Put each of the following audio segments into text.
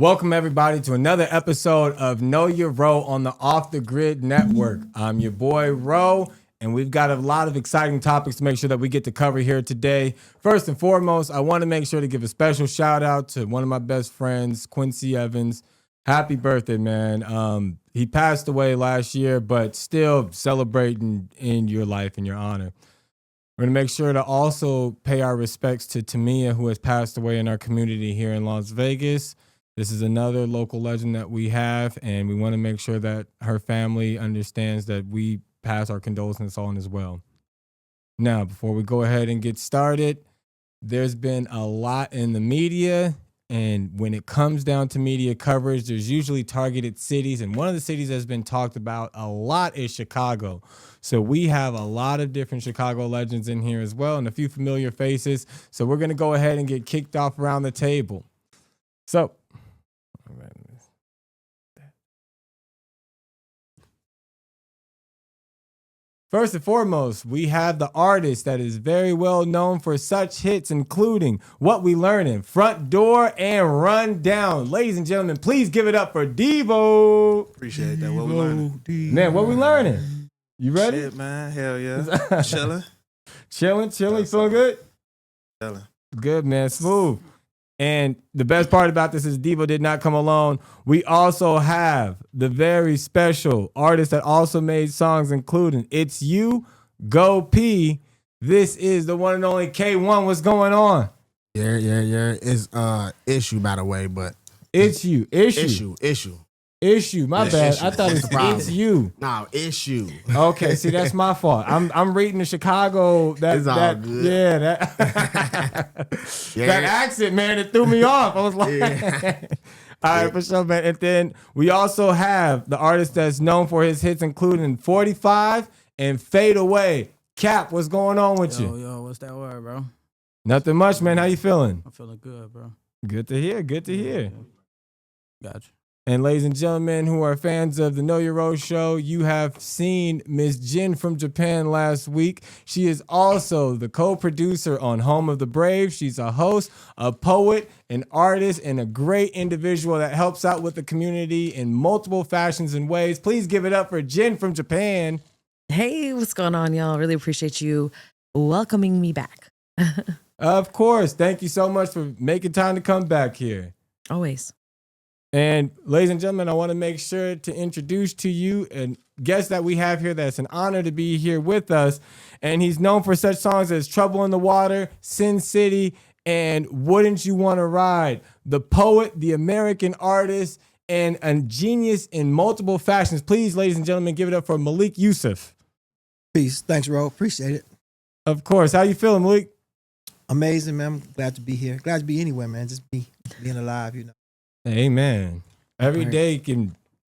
Welcome, everybody, to another episode of Know Your Ro on the Off the Grid Network. I'm your boy, Ro, and we've got a lot of exciting topics to make sure that we get to cover here today. First and foremost, I want to make sure to give a special shout out to one of my best friends, Quincy Evans. Happy birthday, man. He passed away last year, but still celebrating in your life and your honor. We're going to make sure to also pay our respects to Tamia, who has passed away in our community here in Las Vegas. This is another local legend that we have, and we want to make sure that her family understands that we pass our condolences on as well. Now, before we go ahead and get started, there's been a lot in the media, and when it comes down to media coverage, there's usually targeted cities, and one of the cities that's been talked about a lot is Chicago. So we have a lot of different Chicago legends in here as well, and a few familiar faces. So we're going to go ahead and get kicked off around the table. So, first and foremost, we have the artist that is very well known for such hits, including What We Learnin', Front Door, and Run Down. Ladies and gentlemen, please give it up for Devo. Appreciate that. What we learning? Man, what we learning? You ready? Shit, man. Hell yeah. Chilling. Chilling. Feeling good? Chilling. Good, man. Smooth. And the best part about this is Devo did not come alone. We also have the very special artist that also made songs, including It's You, Go P. This is the one and only K1. What's going on? Yeah. It's issue, by the way, but It's You. Issue. My bad. I thought it's You. No, issue. Okay, see, that's my fault. I'm reading the Chicago. It's all good. Yeah, that accent, man, it threw me off. I was like, all right, for sure, man. And then we also have the artist that's known for his hits, including 45 and Fade Away. Cap, what's going on with you? Yo, what's that word, bro? Nothing much, man. How you feeling? I'm feeling good, bro. Good to hear. Gotcha. And ladies and gentlemen who are fans of the Know Your Ro show, you have seen Miss Jenn from Japan last week. She is also the co-producer on Home of the Brave. She's a host, a poet, an artist, and a great individual that helps out with the community in multiple fashions and ways. Please give it up for Jenn from Japan. Hey, what's going on, y'all? Really appreciate you welcoming me back. Of course. Thank you so much for making time to come back here. Always. And ladies and gentlemen, I want to make sure to introduce to you a guest that we have here that's an honor to be here with us. And he's known for such songs as Trouble in the Water, Sin City, and Wouldn't You Want to Ride? The poet, the American artist, and a genius in multiple fashions. Please, ladies and gentlemen, give it up for Malik Yusef. Peace. Thanks, Ro. Appreciate it. Of course. How you feeling, Malik? Amazing, man. I'm glad to be here. Glad to be anywhere, man. Just being alive, you know. Amen. Every day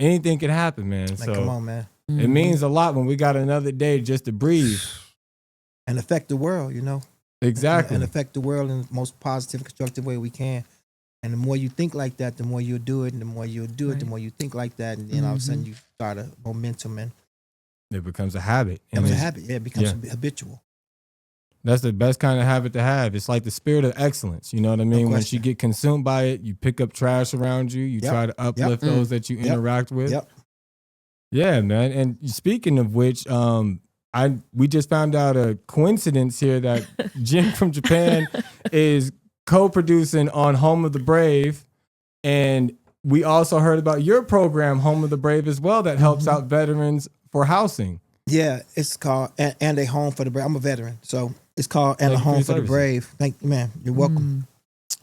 anything can happen, man. Like, so come on, man. It means a lot when we got another day just to breathe. And affect the world, you know. Exactly. And affect the world in the most positive, constructive way we can. And the more you think like that, the more you'll do it. And the more you'll do it, the more you think like that. And then all of a sudden you start a momentum and it becomes a habit. it becomes a habit. Yeah, it becomes habitual. That's the best kind of habit to have. It's like the spirit of excellence. You know what I mean? Once you get consumed by it, you pick up trash around you. You try to uplift those that you interact with. Yeah, man. And speaking of which, we just found out a coincidence here that Jenn from Japan is co-producing on Home of the Brave. And we also heard about your program, Home of the Brave, as well, that helps out veterans for housing. Yeah, it's called And a Home for the Brave. I'm a veteran, so it's called And a Home for the Brave. Thank you, man. You're welcome.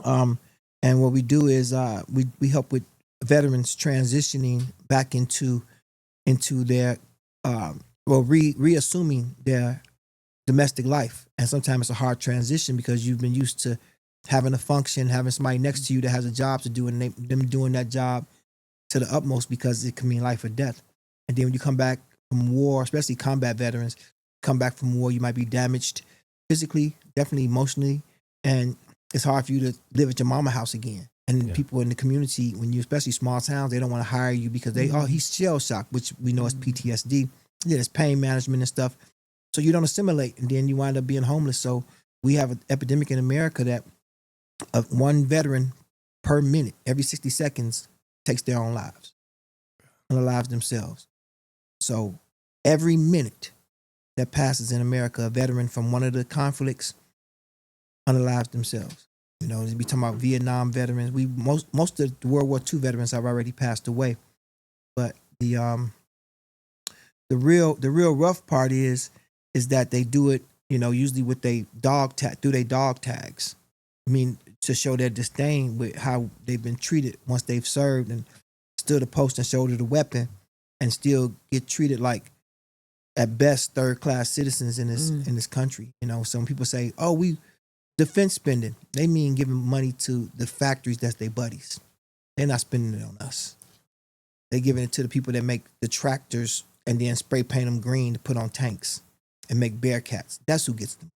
And what we do is we help with veterans transitioning back into their reassuming their domestic life. And sometimes it's a hard transition because you've been used to having a function, having somebody next to you that has a job to do, and them doing that job to the utmost because it can mean life or death. And then when you come back from war, especially combat veterans, come back from war, you might be damaged physically, definitely emotionally, and it's hard for you to live at your mama house again. And people in the community, when you, especially small towns, they don't want to hire you because he's shell shocked, which we know is PTSD. Yeah, it's pain management and stuff. So you don't assimilate, and then you wind up being homeless. So we have an epidemic in America that one veteran per minute, every 60 seconds, takes their own lives, unalives themselves. So every minute that passes in America, a veteran from one of the conflicts unalives themselves. You know, we talking about Vietnam veterans. Most of the World War II veterans have already passed away, but the real rough part is that they do it, you know, usually with they dog tags. I mean, to show their disdain with how they've been treated once they've served and stood a post and shouldered a weapon, and still get treated like, at best, third-class citizens in this country. You know, some people say, "Oh, we defense spending." They mean giving money to the factories that's their buddies. They're not spending it on us. They're giving it to the people that make the tractors and then spray paint them green to put on tanks and make Bearcats. That's who gets them.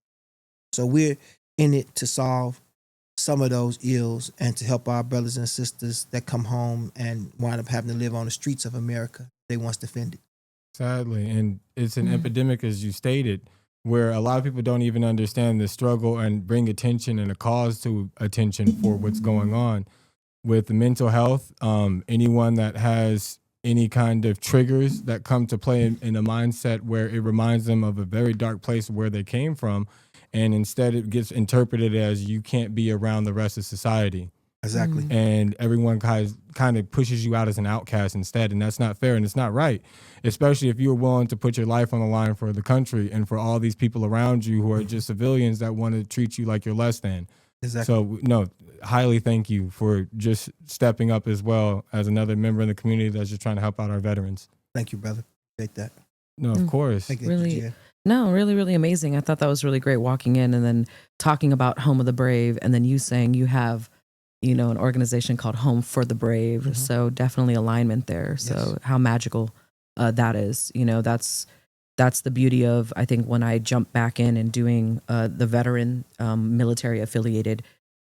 So we're in it to solve some of those ills and to help our brothers and sisters that come home and wind up having to live on the streets of America they once defended. Sadly, and it's an epidemic, as you stated, where a lot of people don't even understand the struggle and bring attention and a cause to attention for what's going on with the mental health. Anyone that has any kind of triggers that come to play in a mindset where it reminds them of a very dark place where they came from, and instead it gets interpreted as you can't be around the rest of society. Exactly. And everyone kind of pushes you out as an outcast instead, and that's not fair and it's not right, especially if you're willing to put your life on the line for the country and for all these people around you who are just civilians that want to treat you like you're less than. Exactly. So, no, highly thank you for just stepping up as well as another member in the community that's just trying to help out our veterans. Thank you, brother. Take that. No, of course. Thank you, Really? Jen. No, really, really amazing. I thought that was really great walking in and then talking about Home of the Brave, and then you saying you have, you know, an organization called Home for the Brave. Mhm. So definitely alignment there. So Yes. how magical that is. You know, that's the beauty of, I think, when I jump back in and doing the veteran military affiliated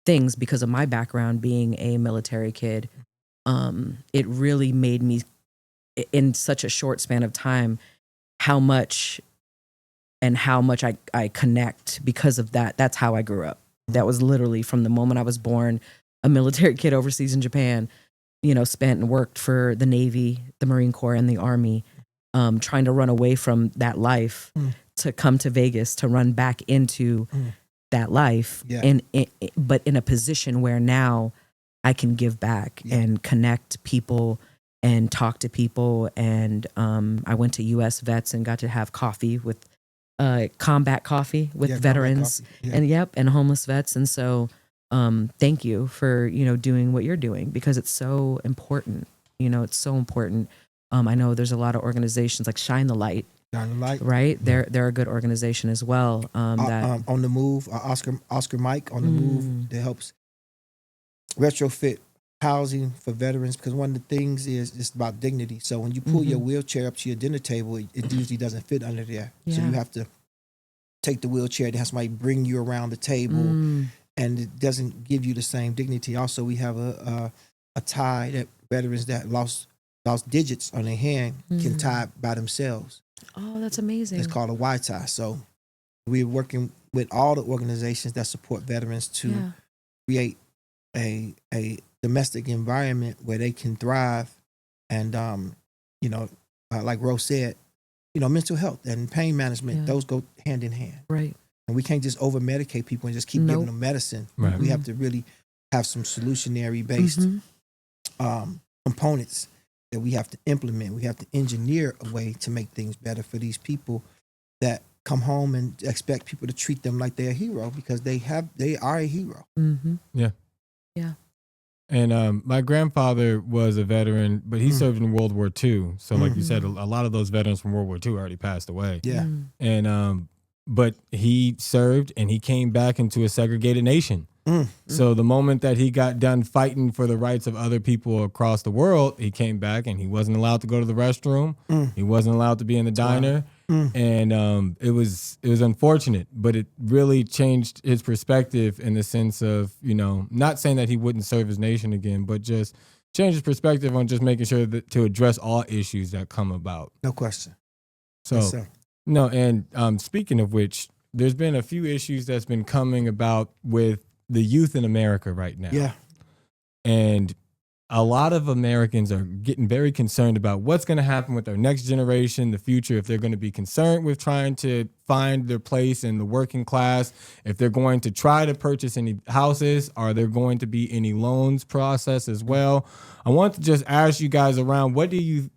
things, because of my background being a military kid, it really made me, in such a short span of time, how much I connect because of that. That's how I grew up. That was literally from the moment I was born, a military kid overseas in Japan, you know, spent and worked for the Navy, the Marine Corps, and the Army, trying to run away from that life to come to Vegas to run back into that life, Yeah. but in a position where now I can give back and connect people and talk to people. And I went to U.S. vets and got to have coffee with combat coffee with Yeah, veterans combat coffee. Yeah. and homeless vets. And so thank you for, you know, doing what you're doing, because it's so important. You know, it's so important. I know there's a lot of organizations like Shine the Light, Shine the light. right? They're a good organization as well. That On the move, Oscar Mike on the move that helps retrofit housing for veterans, because one of the things is it's about dignity. So when you pull your wheelchair up to your dinner table, it usually doesn't fit under there. So Yeah. you have to take the wheelchair, then have somebody bring you around the table, and it doesn't give you the same dignity. Also, we have a tie that veterans that lost digits on their hand can tie by themselves. Oh, that's amazing. It's called a Y tie. So we're working with all the organizations that support veterans to create a domestic environment where they can thrive. And, you know, like Rose said, you know, mental health and pain management, those go hand in hand. Right. And we can't just over medicate people and just keep giving them medicine. Right. We have to really have some solutionary based components that we have to implement. We have to engineer a way to make things better for these people that come home and expect people to treat them like they're a hero, because they are a hero. Yeah. And my grandfather was a veteran, but he served in World War II. So like you said, a lot of those veterans from World War II already passed away. Yeah. And but he served and he came back into a segregated nation. So the moment that he got done fighting for the rights of other people across the world, he came back and he wasn't allowed to go to the restroom. He wasn't allowed to be in the diner. And it was unfortunate, but it really changed his perspective in the sense of, you know, not saying that he wouldn't serve his nation again, but just change his perspective on just making sure that to address all issues that come about. No question. So, Yes, sir. no, and speaking of which, there's been a few issues that's been coming about with the youth in America right now. Yeah. And a lot of Americans are getting very concerned about what's going to happen with their next generation, the future, if they're going to be concerned with trying to find their place in the working class, if they're going to try to purchase any houses, are there going to be any loans process as well? I want to just ask you guys around, what do you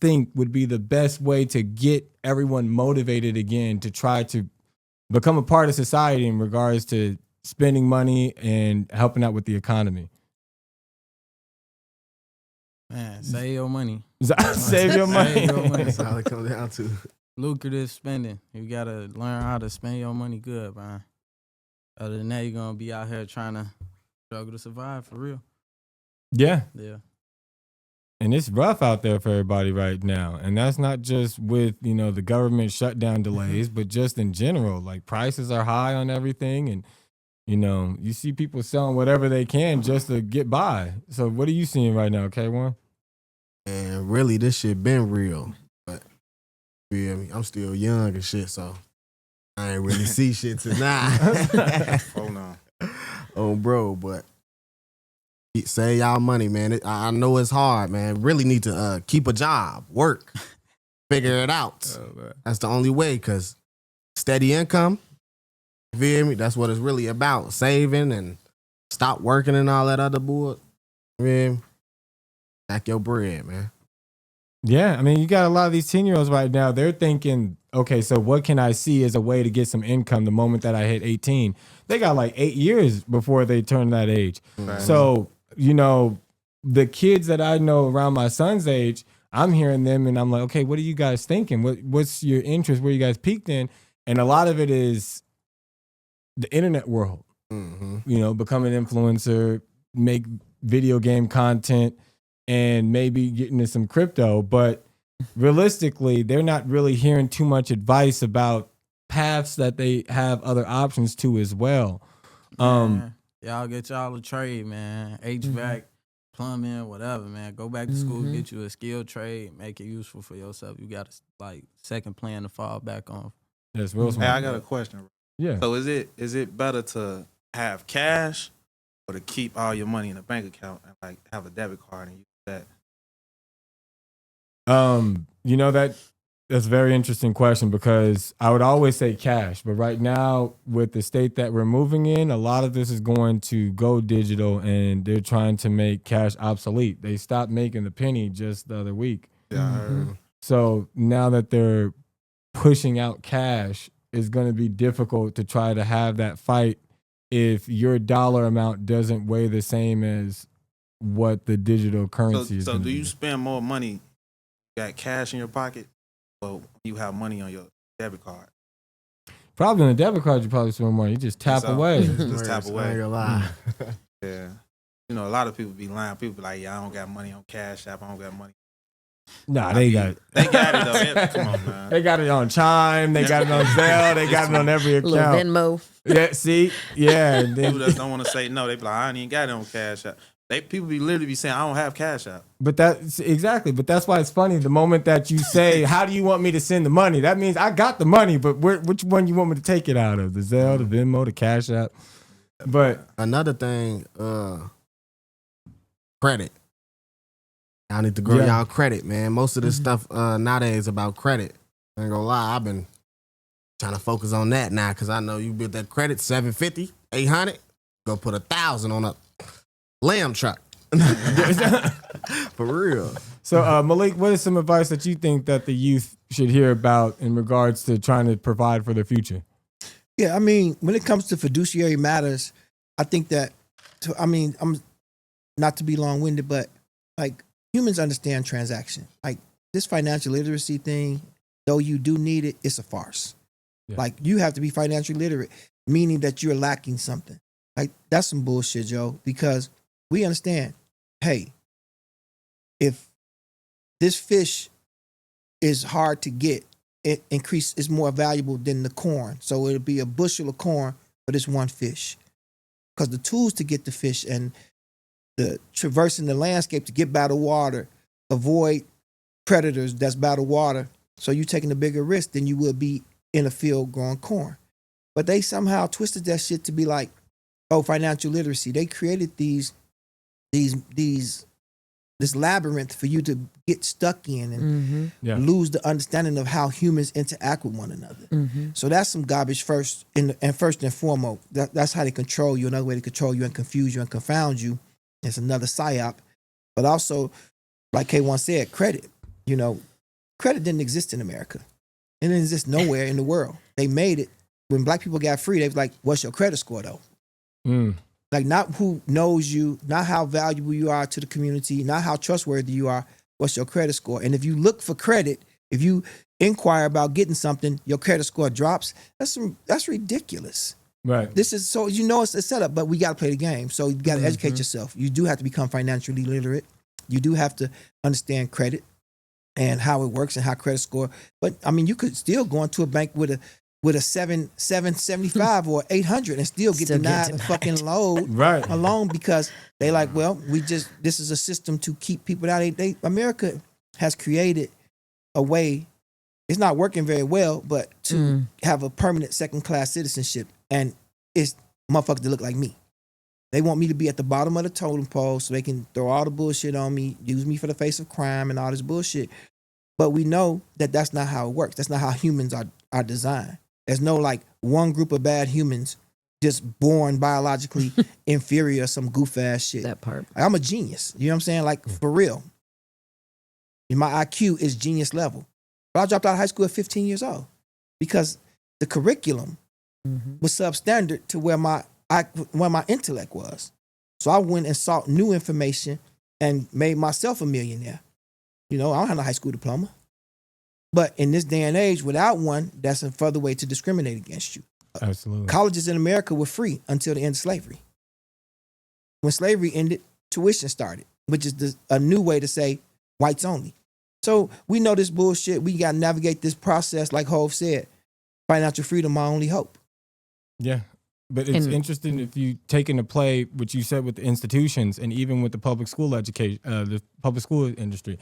think would be the best way to get everyone motivated again to try to become a part of society in regards to spending money and helping out with the economy? Man, save your money. Save your money. Save your money. That's all it comes down to. Lucrative spending. You gotta learn how to spend your money good, man. Other than that, you're gonna be out here trying to struggle to survive for real. Yeah. Yeah. And it's rough out there for everybody right now. And that's not just with, the government shutdown delays, but just in general. Like, prices are high on everything. And, you see people selling whatever they can just to get by. So what are you seeing right now, K1? And really, this shit been real. But you feel me? I'm still young and shit, so I ain't really see shit tonight. Hold on. Oh, bro, but save y'all money, man. I know it's hard, man. Really need to keep a job, work, figure it out. That's the only way, because steady income, you feel me? That's what it's really about. Saving and stop working and all that other bull. You feel me? Stack your bread, man. Yeah, I mean, you got a lot of these 10-year-olds right now. They're thinking, okay, so what can I see as a way to get some income the moment that I hit 18? They got like 8 years before they turn that age. Right. So, the kids that I know around my son's age, I'm hearing them and I'm like, okay, what are you guys thinking? What's your interest? Where you guys peaked in? And a lot of it is the internet world, become an influencer, make video game content, and maybe get into some crypto. But realistically, they're not really hearing too much advice about paths that they have other options to as well. Y'all get y'all a trade, man. HVAC, plumbing, whatever, man. Go back to school, get you a skilled trade, make it useful for yourself. You got a second plan to fall back on. That's real smart. Hey, I got a question. Yeah. So is it better to have cash or to keep all your money in a bank account and like have a debit card and use that? That's a very interesting question, because I would always say cash, but right now with the state that we're moving in, a lot of this is going to go digital, and they're trying to make cash obsolete. They stopped making the penny just the other week. Yeah, I heard. So now that they're pushing out cash, it's going to be difficult to try to have that fight if your dollar amount doesn't weigh the same as what the digital currency is. So gonna do you be. spend more money, got cash in your pocket, or you have money on your debit card? Probably on a debit card, you probably spend more. You just tap So- away. Just tap I away. ain't gonna lie. Yeah. A lot of people be lying. People be like, yeah, I don't got money on Cash App. I don't got money. Nah, they got it. They got it, though. Yeah, come on, man. They got it on Chime. They got it on Zelle. They got it on every Little account. Venmo. Yeah, see? Yeah. and People then- just don't want to say no. They be like, I ain't even got it on Cash App. People be literally be saying, I don't have Cash App. But that's exactly. But that's why it's funny. The moment that you say, how do you want me to send the money? That means I got the money, but which one you want me to take it out of? The Zelle, the Venmo, the Cash App? But Another thing, credit. Y'all need to grow Yeah. y'all credit, man. Most of this stuff nowadays about credit. I ain't gonna lie, I've been trying to focus on that now, because I know you build that credit, 750, 800, go put 1,000 on a lamb truck. For real. so, Malik, what is some advice that you think that the youth should hear about in regards to trying to provide for their future? Yeah, I mean, when it comes to fiduciary matters, I think that, I'm not to be long-winded, but like humans understand transaction. Like this financial literacy thing, though you do need it, it's a farce. Yeah. Like you have to be financially literate, meaning that you're lacking something. Like that's some bullshit, Joe, because we understand, hey, if this fish is hard to get, it is more valuable than the corn. So it'll be a bushel of corn, but it's one fish. Because the tools to get the fish and the traversing the landscape to get by the water, avoid predators that's by the water. So you're taking a bigger risk than you would be in a field growing corn. But they somehow twisted that shit to be like, oh, financial literacy. They created these this labyrinth for you to get stuck in and Yeah. lose the understanding of how humans interact with one another. So that's some garbage first and first and foremost. That's how they control you. Another way to control you and confuse you and confound you is another psyop. But also, like K1 said, credit. You know, credit didn't exist in America. It didn't exist nowhere in the world. They made it. When black people got free, they was like, what's your credit score though? Like not who knows you, not how valuable you are to the community, not how trustworthy you are, what's your credit score? And if you look for credit, if you inquire about getting something, your credit score drops, that's ridiculous. Right. This is so, you know, it's a setup, but we got to play the game. So you got to educate yourself. You do have to become financially literate. You do have to understand credit and how it works and how credit score. But I mean, you could still go into a bank with a 775 or 800 and still get denied a fucking load Right. alone because they like, well, this is a system to keep people out. America has created a way, it's not working very well, but to have a permanent second class citizenship, and it's motherfuckers that look like me. They want me to be at the bottom of the totem pole so they can throw all the bullshit on me, use me for the face of crime and all this bullshit. But we know that that's not how it works. That's not how humans are designed. There's no like one group of bad humans just born biologically inferior, some goof ass shit. That part. Like, I'm a genius. You know what I'm saying? Like for real. And my IQ is genius level. But I dropped out of high school at 15 years old because the curriculum was substandard to where my intellect was. So I went and sought new information and made myself a millionaire. You know, I don't have a high school diploma. But in this day and age, without one, that's a further way to discriminate against you. Absolutely. Colleges in America were free until the end of slavery. When slavery ended, tuition started, which is a new way to say whites only. So we know this bullshit. We got to navigate this process, like Hov said. Financial freedom, my only hope. Yeah. But it's And- interesting if you take into play what you said with the institutions and even with the public school education, the public school industry.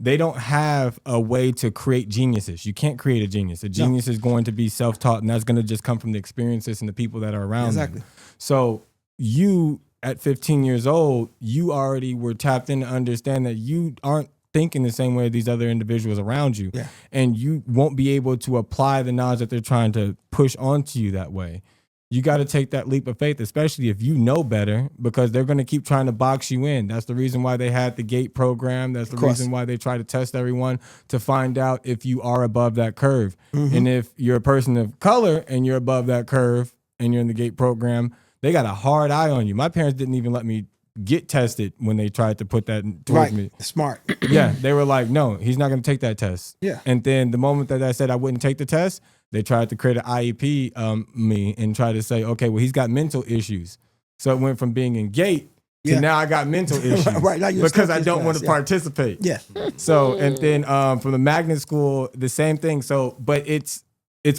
They don't have a way to create geniuses. You can't create a genius. A genius is going to be self-taught, and that's going to just come from the experiences and the people that are around Exactly. them. So you, at 15 years old, you already were tapped in to understand that you aren't thinking the same way these other individuals around you. Yeah. And you won't be able to apply the knowledge that they're trying to push onto you that way. You got to take that leap of faith, especially if you know better, because they're going to keep trying to box you in. That's the reason why they had the GATE program. That's the reason why they try to test everyone to find out if you are above that curve. And if you're a person of color and you're above that curve and you're in the GATE program, they got a hard eye on you. My parents didn't even let me get tested when they tried to put that towards me. Smart. Yeah, they were like, no, he's not going to take that test. Yeah. And then the moment that I said I wouldn't take the test, they tried to create an IEP me and try to say, okay, well, he's got mental issues. So it went from being in GATE to now I got mental issues Right, now you're because stuck I in don't class, want to participate. Yeah. So, and then from the magnet school, the same thing. So, but it's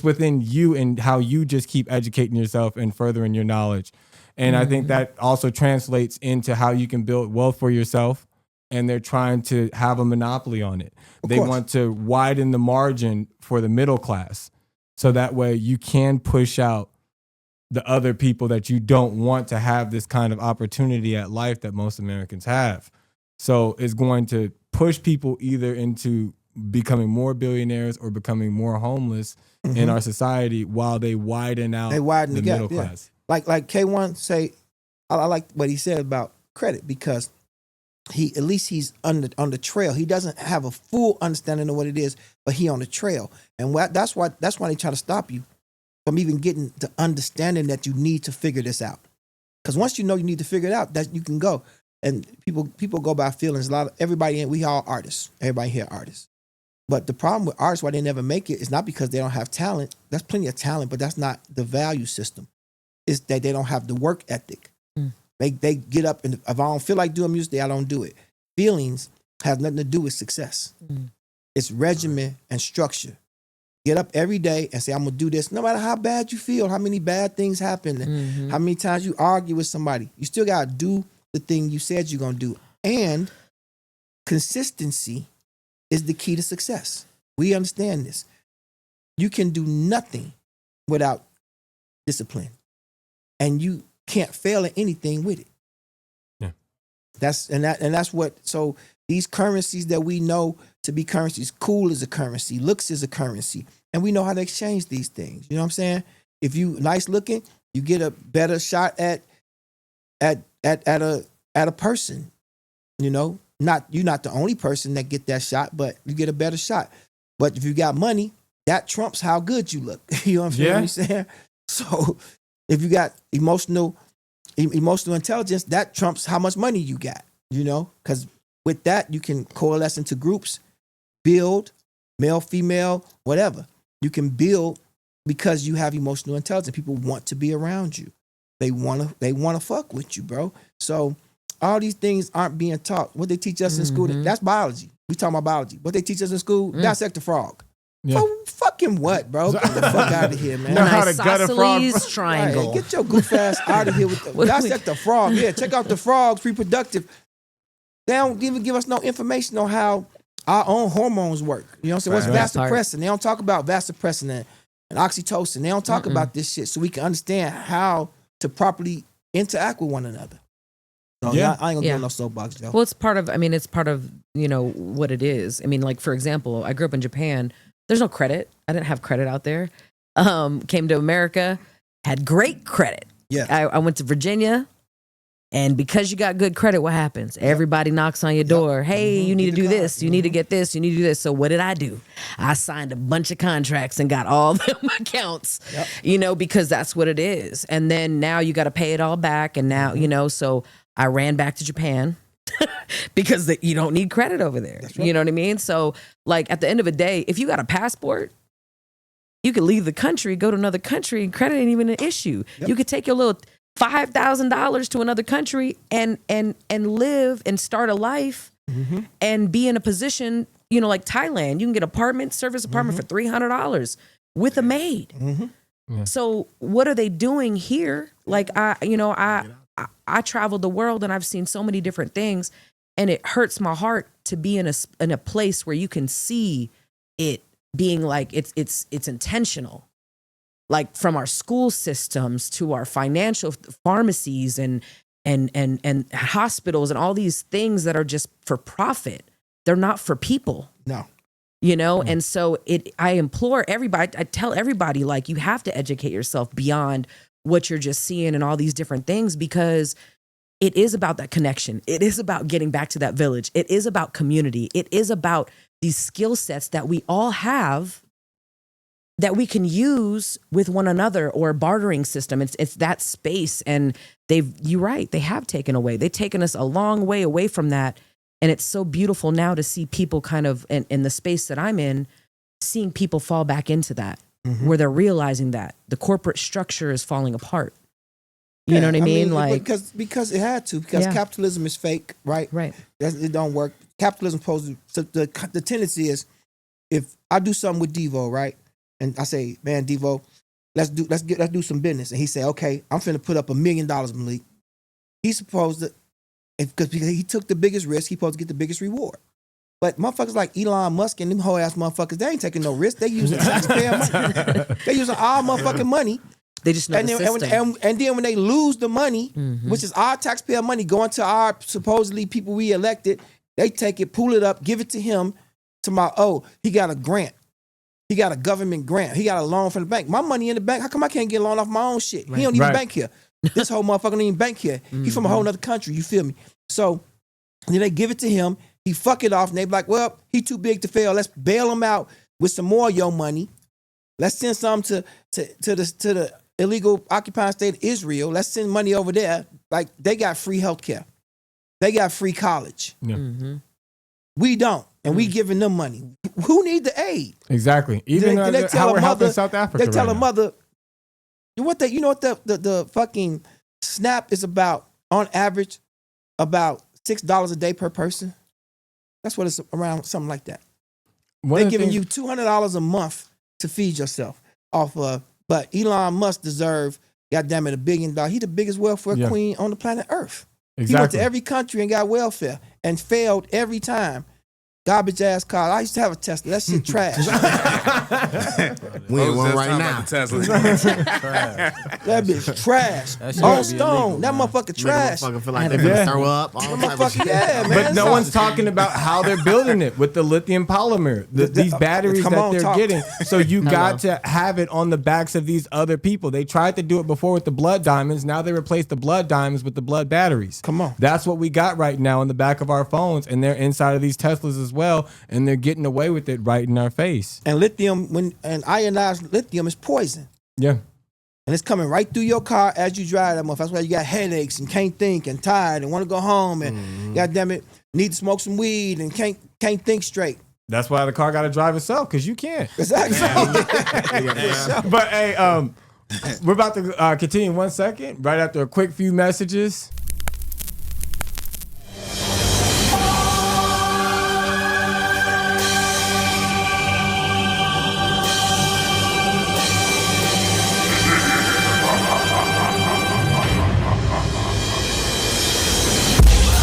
within you and how you just keep educating yourself and furthering your knowledge. And I think that also translates into how you can build wealth for yourself. And they're trying to have a monopoly on it. They course. want to widen the margin for the middle class. So that way you can push out the other people that you don't want to have this kind of opportunity at life that most Americans have. So it's going to push people either into becoming more billionaires or becoming more homeless in our society while they widen out They widen the gap, middle yeah. class. Like K1 say, I like what he said about credit because at least he's on the trail. He doesn't have a full understanding of what it is, but he on the trail. And that's why they try to stop you from even getting the understanding that you need to figure this out. Because once you know you need to figure it out, that you can go. And people go by feelings. We all artists. Everybody here artists. But the problem with artists, why they never make it, is not because they don't have talent. That's plenty of talent, but that's not the value system. It's that they don't have the work ethic. They get up and if I don't feel like doing music, I don't do it. Feelings have nothing to do with success. It's regimen and structure. Get up every day and say, I'm gonna do this. No matter how bad you feel, how many bad things happen, how many times you argue with somebody, you still gotta do the thing you said you're gonna do. And consistency is the key to success. We understand this. You can do nothing without discipline. And you can't fail at anything with it. Yeah. That's what. So these currencies that we know to be currencies, cool is a currency, looks is a currency, and we know how to exchange these things. You know what I'm saying? If you nice looking, you get a better shot at a person. You know, you're not the only person that get that shot, but you get a better shot. But if you got money, that trumps how good you look. You know what I'm saying? So if you got emotional intelligence, that trumps how much money you got. You know, because with that you can coalesce into groups, build, male, female, whatever. You can build because you have emotional intelligence. People want to be around you. They wanna fuck with you, bro. So all these things aren't being taught. What they teach us in school, that's biology. We talking about biology. What they teach us in school, dissect the frog. Yeah. For fucking what, bro? Get the fuck out of here, man. Know how to gut a frog. Isosceles triangle. Right, get your goof ass out of here with the dissect the frog. Yeah, check out the frogs, reproductive. They don't even give us no information on how our own hormones work. You know what I'm saying? What's vasopressin? They don't talk about vasopressin and oxytocin. They don't talk about this shit so we can understand how to properly interact with one another. So Yeah. I ain't gonna get on no soapbox, Joe. Well, it's part of what it is. I mean, like, for example, I grew up in Japan. There's no credit. I didn't have credit out there. Came to America, had great credit. Yeah. I went to Virginia, and because you got good credit, what happens? Everybody knocks on your door. Hey, you need to do this. You need to get this. You need to do this. So what did I do? I signed a bunch of contracts and got all them accounts, because that's what it is. And then now you got to pay it all back. And now, so I ran back to Japan because you don't need credit over there. Right. You know what I mean? So like at the end of the day, if you got a passport, you could leave the country, go to another country, and credit ain't even an issue. Yep. You could take your little $5,000 to another country and live and start a life and be in a position, like Thailand. You can get service apartment for $300 with a maid. Yeah. So what are they doing here? Like I traveled the world and I've seen so many different things, and it hurts my heart to be in a place where you can see it being like it's intentional. Like from our school systems to our financial pharmacies and hospitals and all these things that are just for profit. They're not for people. No. And so I implore everybody, I tell everybody, like, you have to educate yourself beyond what you're just seeing and all these different things, because it is about that connection. It is about getting back to that village. It is about community. It is about these skill sets that we all have that we can use with one another, or a bartering system. It's that space. And you're right, they have taken away. They've taken us a long way away from that. And it's so beautiful now to see people kind of in the space that I'm in, seeing people fall back into that, where they're realizing that the corporate structure is falling apart. You know what I mean? Like, because it had to, because capitalism is fake, right? Right. It don't work. Capitalism supposed to, the tendency is, if I do something with Devo, right? And I say, man, Devo, let's do some business. And he say, okay, I'm finna put up $1 million, Malik. He's supposed to, because he took the biggest risk, he's supposed to get the biggest reward. But motherfuckers like Elon Musk and them whole ass motherfuckers, they ain't taking no risk. They using taxpayer money. They using our motherfucking money. They just know the system. And then when they lose the money, which is our taxpayer money going to our supposedly people we elected, they take it, pull it up, give it to him. He got a grant. He got a government grant. He got a loan from the bank. My money in the bank. How come I can't get a loan off my own shit? Right. He don't even bank here. This whole motherfucker don't even bank here. He from a whole nother country. You feel me? So then they give it to him. He fuck it off, and they be like, well, he too big to fail. Let's bail him out with some more of your money. Let's send some to the illegal occupying state of Israel. Let's send money over there. Like, they got free healthcare. They got free college. Yeah. We don't. And we giving them money. Who need the aid? Exactly. Even they tell how we're a mother, helping South Africa. They tell right a mother, what the fucking SNAP is about, on average, about $6 a day per person. That's what it's around, something like that. They're giving you $200 a month to feed yourself off of. But Elon Musk deserve, goddamn it, $1 billion. He the biggest welfare queen on the planet Earth. Exactly. He went to every country and got welfare and failed every time. Garbage ass car. I used to have a Tesla. That shit trash. We ain't one Just right talking now. about the Tesla. That bitch trash. That shit On would be stone. illegal, That man. motherfucker trash. Motherfucker feel like they're gonna Yeah. throw up. All That type of motherfucker, shit. yeah, man. But no It's one's talking about how they're building it with the lithium polymer, these batteries Come that on, they're talk. getting. So you got to have it on the backs of these other people. They tried to do it before with the blood diamonds. Now they replaced the blood diamonds with the blood batteries. Come on. That's what we got right now in the back of our phones, and they're inside of these Teslas as well, and they're getting away with it right in our face. And lithium, and ionized lithium is poison. Yeah. And it's coming right through your car as you drive that motherfucker. That's why you got headaches and can't think and tired and want to go home and goddamn it, need to smoke some weed and can't think straight. That's why the car got to drive itself, because you can't. Exactly. But hey, we're about to continue in 1 second, right after a quick few messages.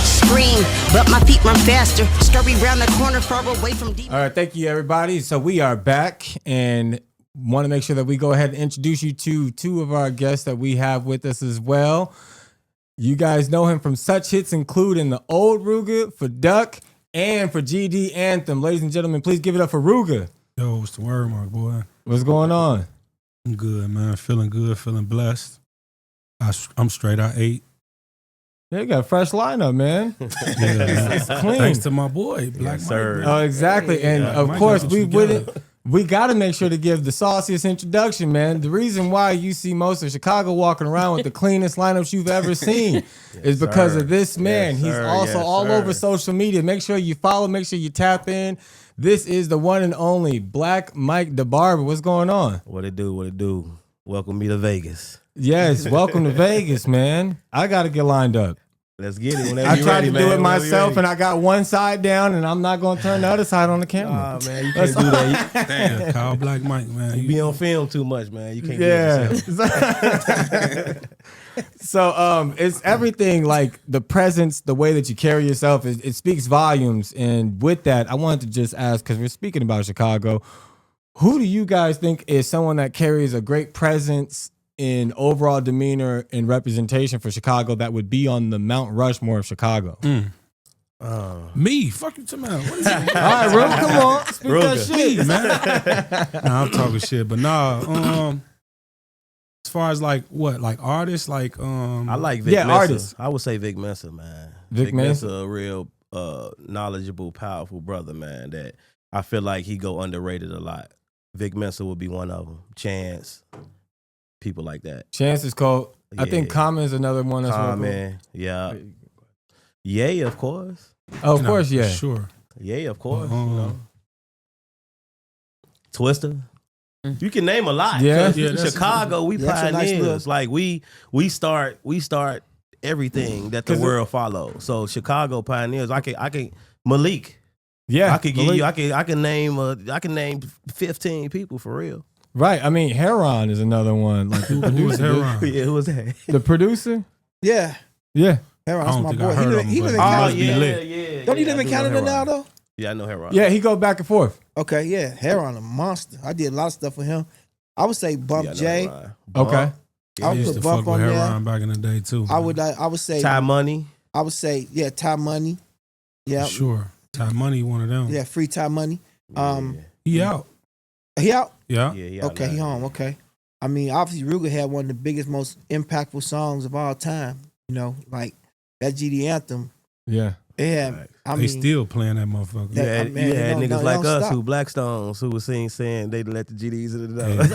Scream, but my feet run faster. Scurry round the corner, far away from deep. All right, thank you, everybody. So we are back, and want to make sure that we go ahead and introduce you to two of our guests that we have with us as well. You guys know him from such hits including the Old Rooga, for Duck, and for GD Anthem. Ladies and gentlemen, please give it up for Rooga. Yo, what's the word, my boy? What's going on? I'm good, man. Feeling good, feeling blessed. I'm straight. I ate. Yeah, you got a fresh lineup, man. Yeah, man. It's clean. Thanks to my boy, Black Mike. sir. Oh, exactly. And Yeah, of Mike course, knows we what you wouldn't. We got to make sure to give the sauciest introduction, man. The reason why you see most of Chicago walking around with the cleanest lineups you've ever seen is because of this man. Yes, He's sir. also Yes, all sir. over social media. Make sure you follow, make sure you tap in. This is the one and only Black Mike the Barber. What's going on? What it do? What it do? Welcome me to Vegas. Yes, welcome to Vegas, man. I got to get lined up. Let's get it. Whenever I you tried ready, to man. do it Whenever you myself, ready. and I got one side down, and I'm not going to turn the other side on the camera. Nah, man, you can't do that. Yeah, call Black Mike, man. You be on film too much, man. You can't do Yeah. it yourself. So it's everything, like the presence, the way that you carry yourself, it speaks volumes. And with that, I wanted to just ask, because we're speaking about Chicago, who do you guys think is someone that carries a great presence in overall demeanor and representation for Chicago that would be on the Mount Rushmore of Chicago? Me, fuck you, talking about. What is it? All right, Ru, come on, speak that shit. Me, man. Nah, I'm talking shit, but nah. As far as like what, like artists, like I like Vic Yeah, Mensa. artists. I would say Vic Mensa, man. Vic Mensa, Mensa? a real knowledgeable, powerful brother, man. That I feel like he go underrated a lot. Vic Mensa would be one of them. Chance, people like that. Chance is cold. I think Yeah. Common is another one that's real cool. Man, yeah. Yay, of course. Oh, of nah, course, yeah. sure. Yay, of course. Uh-huh. You know. Twister. You can name a lot. Yeah. 'Cause Yeah, that's- Chicago, we Yeah, that's a nice pioneers. little- Like we start everything that the 'Cause world follows. So Chicago pioneers. I can Malik. Yeah, I could give Malik. you. I can name 15 people for real. Right. I mean, Heron is another one. Like the Who was producer. Heron? Yeah, who was that? The producer? Yeah. Yeah. Heron, I that's don't my think I boy. heard of him, He but live in he Canada. must be lit. yeah. Don't he yeah, live I in do know Canada Heron. now, though? Yeah, I know Heron. Yeah, he go back and forth. Okay, yeah. Heron, a monster. I did a lot of stuff with him. I would say Bump Yeah, I know J. Heron. Okay. I I would used put to Bump fuck with on there. Heron back in the day too. I would say Ty Money. I would say yeah, Ty Money. Yeah, Sure. Ty Money, one of them. yeah, free Ty Money. He out. He out. Yeah. Yeah. Okay, he home. Okay. I mean, obviously, Rooga had one of the biggest, most impactful songs of all time. You know, like that GD Anthem. Yeah. It had. I They mean, still playing that motherfucker. You Yeah. had, man, you it had don't- niggas it like don't us stop. who Blackstones who was saying they let the GDs in the door.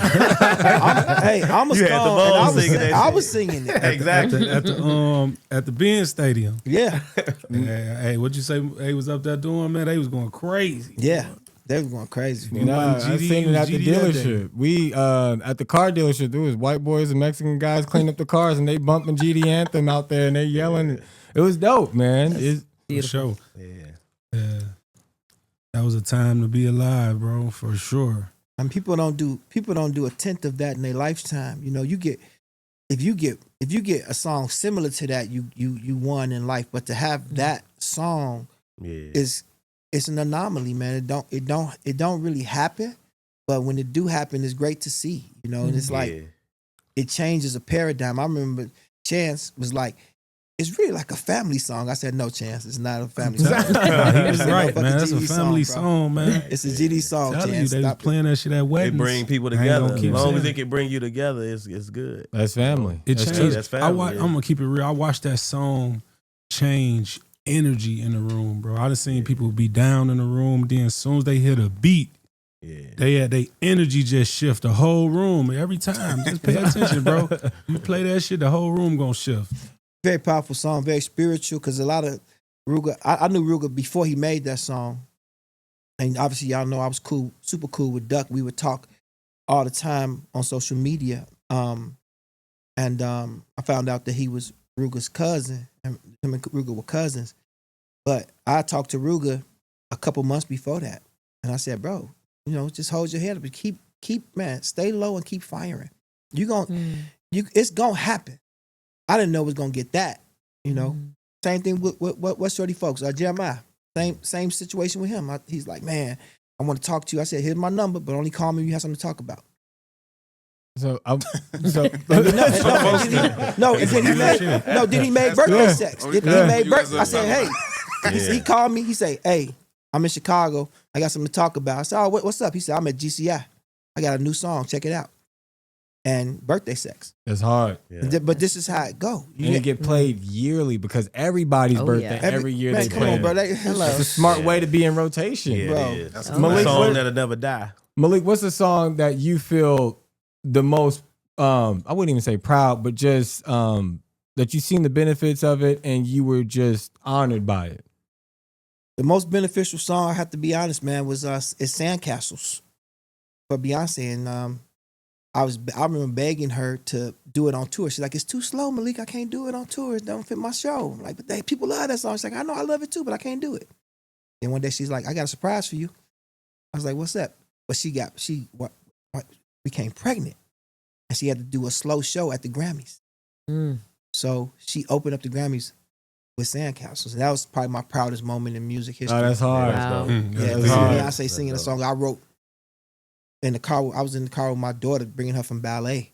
I'm a You had the Stone, and I Vols was, singing that I shit. was singing it. Exactly. At the Benz Stadium. Yeah, Hey, what you say? They was up there doing, man. They was going crazy. yeah. They was going crazy. You Nah, wasn't I GD, seen you it was at the GD that day. dealership. We at the car dealership, there was white boys and Mexican guys cleaning up the cars, and they bumping GD Anthem out there, and they yelling. It was dope, man. For sure. Yeah. Yeah. That was a time to be alive, bro, for sure. And people don't do a tenth of that in their lifetime. You know, if you get a song similar to that, you won in life. But to have that song Yeah. is it's an anomaly, man. It don't really happen, but when it do happen, it's great to see, you know. And it's like it changes a paradigm. I remember Chance was like, "It's really like a family song." I said, "No, Chance, it's not a family song." He was right, No, man. That's a GD family song, song, man. It's a GD song, Telling you, Chance. they was Stop playing that shit at It weddings. bring people I ain't together. gonna As keep long as saying it can bring you together, it's good. That's family. It That's changed. That's family, yeah. I'm gonna keep it real. I watched that song change energy in the room, bro. I done seen people be down in the room. Then as soon as they hit a beat, they energy just shift the whole room every time. Just pay attention, bro. You play that shit, the whole room gonna shift. Very powerful song, very spiritual. Because a lot of Rooga, I knew Rooga before he made that song, and obviously y'all know I was super cool with Duck. We would talk all the time on social media, and I found out that he was Rooga's cousin, and him and Rooga were cousins. But I talked to Rooga a couple months before that, and I said, "Bro, you know, just hold your head up and keep man, stay low and keep firing. It's gonna happen." I didn't know it was gonna get that, you know. Same thing with what Shorty folks. Jeremiah, same situation with him. He's like, "Man, I want to talk to you." I said, "Here's my number, but only call me when you have something to talk about." So, And then he made birthday sex. He made birthday. I said, "Hey," he called me. He said, "Hey, I'm in Chicago. I got something to talk about." I said, "Oh, what's up?" He said, "I'm at GCI. I got a new song. Check it out." And birthday sex. It's hard. Yeah. But this is how it go. And it get played yearly because everybody's birthday every year Man, they come play on, it. bro. It's a smart way to be in rotation. Yeah, Bro. it is. That's a Malik, song what- that'll never die. Malik, what's the song that you feel the most, I wouldn't even say proud, but just that you've seen the benefits of it and you were just honored by it? The most beneficial song, I have to be honest, man, was is Sandcastles for Beyonce. And I remember begging her to do it on tour. She's like, "It's too slow, Malik. I can't do it on tour. It don't fit my show." I'm like, "But people love that song." She's like, "I know, I love it too, but I can't do it." Then one day she's like, "I got a surprise for you." I was like, "What's up?" But she became pregnant, and she had to do a slow show at the Grammys. So she opened up the Grammys with Sandcastles, and that was probably my proudest moment in music history. Oh, that's hard. Wow. Yeah, That's hard. Beyonce singing a song I wrote in the car. I was in the car with my daughter, bringing her from ballet,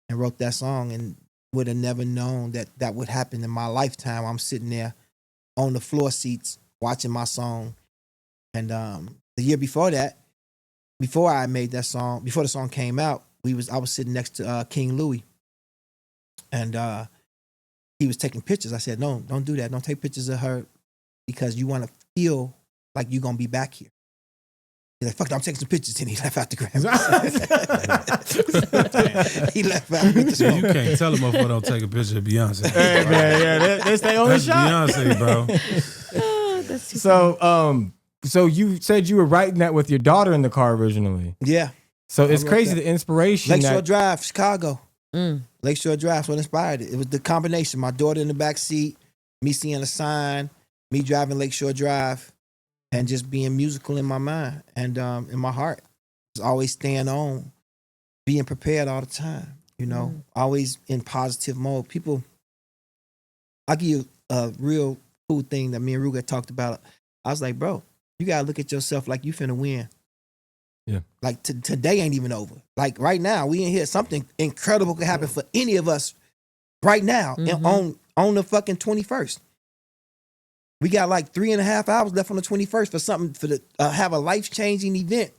and wrote that song, and would have never known that would happen in my lifetime. I'm sitting there on the floor seats watching my song, and the year before that, before I made that song, before the song came out, I was sitting next to King Louis, and he was taking pictures. I said, "No, don't do that. Don't take pictures of her because you want to feel like you're gonna be back here." He's like, "Fuck it, I'm taking some pictures," and he left out the Grammys. He left out with the You can't tell a motherfucker don't take a picture of Beyonce. Hey, man, yeah, they stay on the That's shot. Beyonce, bro. So you said you were writing that with your daughter in the car originally. Yeah. So it's I wrote crazy that. the inspiration. Lakeshore that, Drive, Chicago. Lakeshore Drive's what inspired it. It was the combination. My daughter in the back seat, me seeing a sign, me driving Lakeshore Drive, and just being musical in my mind and in my heart. Just always staying on, being prepared all the time, you know, always in positive mode. People, I'll give you a real cool thing that me and Rooga talked about. I was like, "Bro, you gotta look at yourself like you finna win." Yeah. Like today ain't even over. Like right now, we in here. Something incredible could happen for any of us right now and on the fucking 21st. We got like 3.5 hours left on the 21st for something have a life-changing event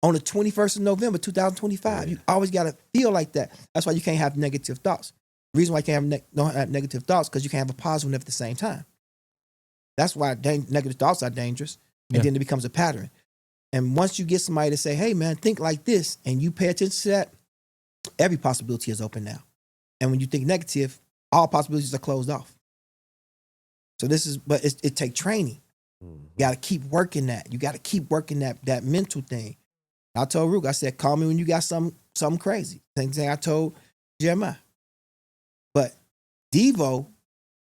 on the 21st of November, 2025. Yeah. You always got to feel like that. That's why you can't have negative thoughts. The reason why you can't have negative thoughts because you can't have a positive one at the same time. That's why negative thoughts are dangerous. And then it becomes a pattern. And once you get somebody to say, "Hey, man, think like this," and you pay attention to that, every possibility is open now. And when you think negative, all possibilities are closed off. So but it takes training. You got to keep working that. You got to keep working that mental thing. I told Rooga, I said, "Call me when you got something crazy." Same thing I told Jeremiah. But Devo,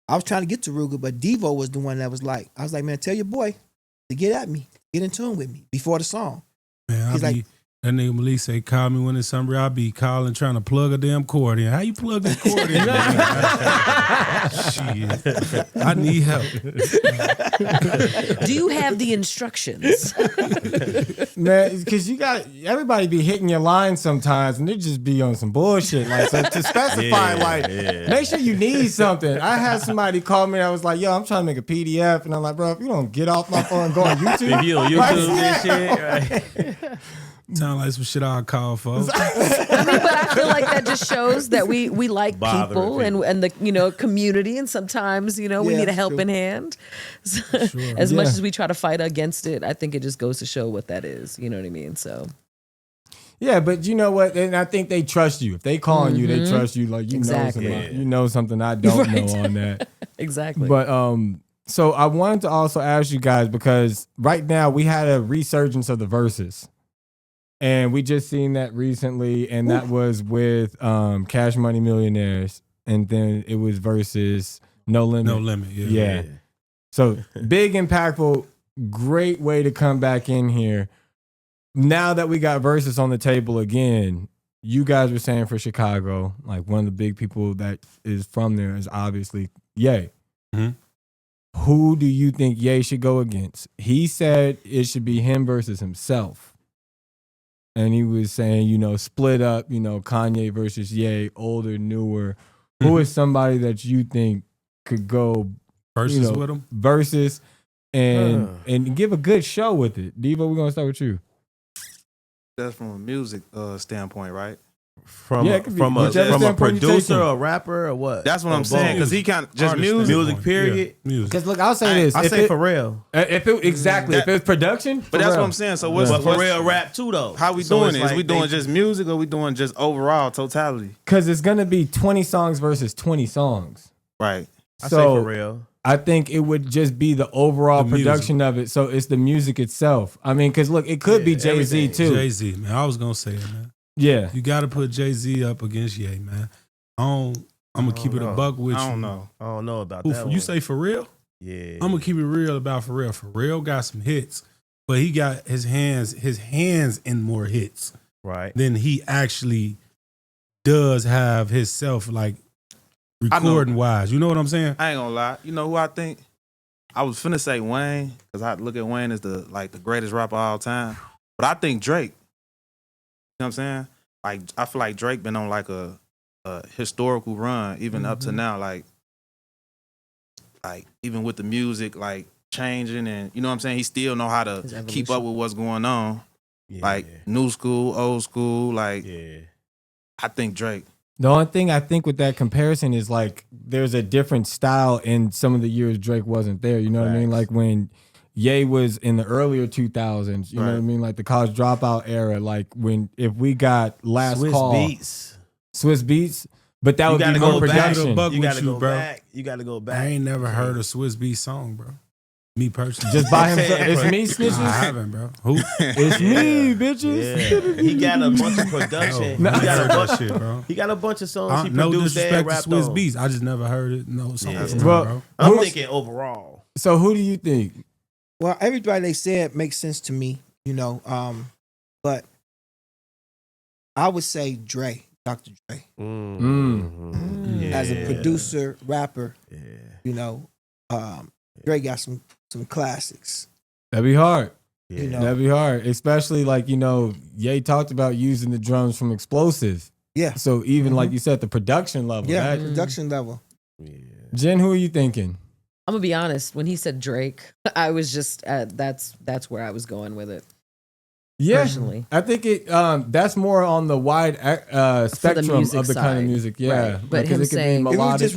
I was trying to get to Rooga, but Devo was the one that was like, I was like, "Man, tell your boy to get at me, get in tune with me before the song." Man, He's like, That nigga Malik say, call me when it's summer. I be calling, trying to plug a damn cord in. How you plug this cord in? Shit. I need help. Do you have the instructions? Man, because you got everybody be hitting your line sometimes, and they just be on some bullshit. Like, so to specify, make sure you need something. I had somebody call me. I was like, "Yo, I'm trying to make a PDF," and I'm like, "Bro, if you don't get off my phone and go on YouTube, If you on YouTube and shit, right? Sound like some shit I'll call for. I mean, but I feel like that just shows that we like people and the community, and sometimes we need a helping hand. So, as much as we try to fight against it, I think it just goes to show what that is. You know what I mean? So. Yeah, but you know what? And I think they trust you. If they calling you, they trust you. Like Exactly. know something. You know something I don't know on that. Exactly. But so I wanted to also ask you guys, because right now we had a resurgence of the verses. And we just seen that recently, and that was with Cash Money Millionaires, and then it was versus No Limit. No Limit, Yeah. So big, impactful, great way to come back in here. Now that we got verses on the table again, you guys were saying for Chicago, like one of the big people that is from there is obviously Ye. Mm-hmm. Who do you think Ye should go against? He said it should be him versus himself. And he was saying, split up, Kanye versus Ye, older, newer. Who is somebody that you think could go Versus with him? Versus and give a good show with it. Devo, we're gonna start with you. That's from a music standpoint, right? From Yeah, it could be from a whichever standpoint you producer, taking. a rapper, or what? That's what I'm Or saying, both? because he kind of just Artist music. standpoint. Music, period. Yeah, music. Because look, I'll say this. I If say it- Pharrell. If it exactly, if it's production, But that's Pharrell. what I'm saying. So what's But what's- Pharrell rap too, though. How we So doing it's it? like Is we doing they- just music, or we doing just overall totality? Because it's gonna be 20 songs versus 20 songs. Right. I say So Pharrell. I think it would just be the overall The music. production of it. So it's the music itself. I mean, because look, it could be Yeah, Jay-Z everything. too. Jay-Z, man. I was going to say it, man. Yeah. You got to put Jay-Z up against Ye, man. I'm going to keep it a know. buck with you. I don't know. I don't know about Who, that. you one. say for real? Yeah. I'm gonna keep it real about Pharrell. Pharrell got some hits, but he got his hands in more hits right. than he actually does have himself, like I know. recording wise. You know what I'm saying? I ain't gonna lie. You know who I think? I was finna say Wayne, because I look at Wayne as the greatest rapper of all time. But I think Drake. You know what I'm saying? Like, I feel like Drake been on like a historical run, even up to now. Like even with the music, like changing, and you know what I'm saying? He still know how His to keep evolution. up with what's going on. Yeah. Like new school, old school. Like yeah. I think Drake. The only thing I think with that comparison is like there's a different style in some of the years Drake wasn't there. You know what I mean? Facts. Like when Ye was in the earlier 2000s, you know what I Right. mean? Like the college dropout era, like if we got Last Swiss Call, Beats. Swiss Beats, but that You would gotta be go more back. production. Buck You with gotta you, go bro. back. You gotta go back. I ain't never heard a Swiss Beat song, bro. Me personally, Just by himself. It's me, I snitches. haven't, bro. Who? It's me, bitches. Yeah. He got a bunch of production. No, he got a heard bunch. that shit, bro. He got a bunch of songs he No produced and disrespect to rapped Swiss on. Beats. I just never heard it. No song Yeah. from him, Well, bro. I'm Who's- thinking overall. So who do you think? Well, everybody they said makes sense to me, but I would say Dre, Dr. Dre, as a producer, rapper. Yeah. Dre got some classics. That'd be hard. Yeah. You know. That'd be hard, especially like Ye talked about using the drums from Explosive. Yeah, So even like you said, the production level. yeah, that- production level. Yeah. Jen, who are you thinking? I'm gonna be honest. When he said Drake, I was just that's where I was going with it. Yeah, Personally. I think it. That's more on the wide spectrum music of the kind of side. music. Yeah, Right. But because him it could be saying- If it was melodic. just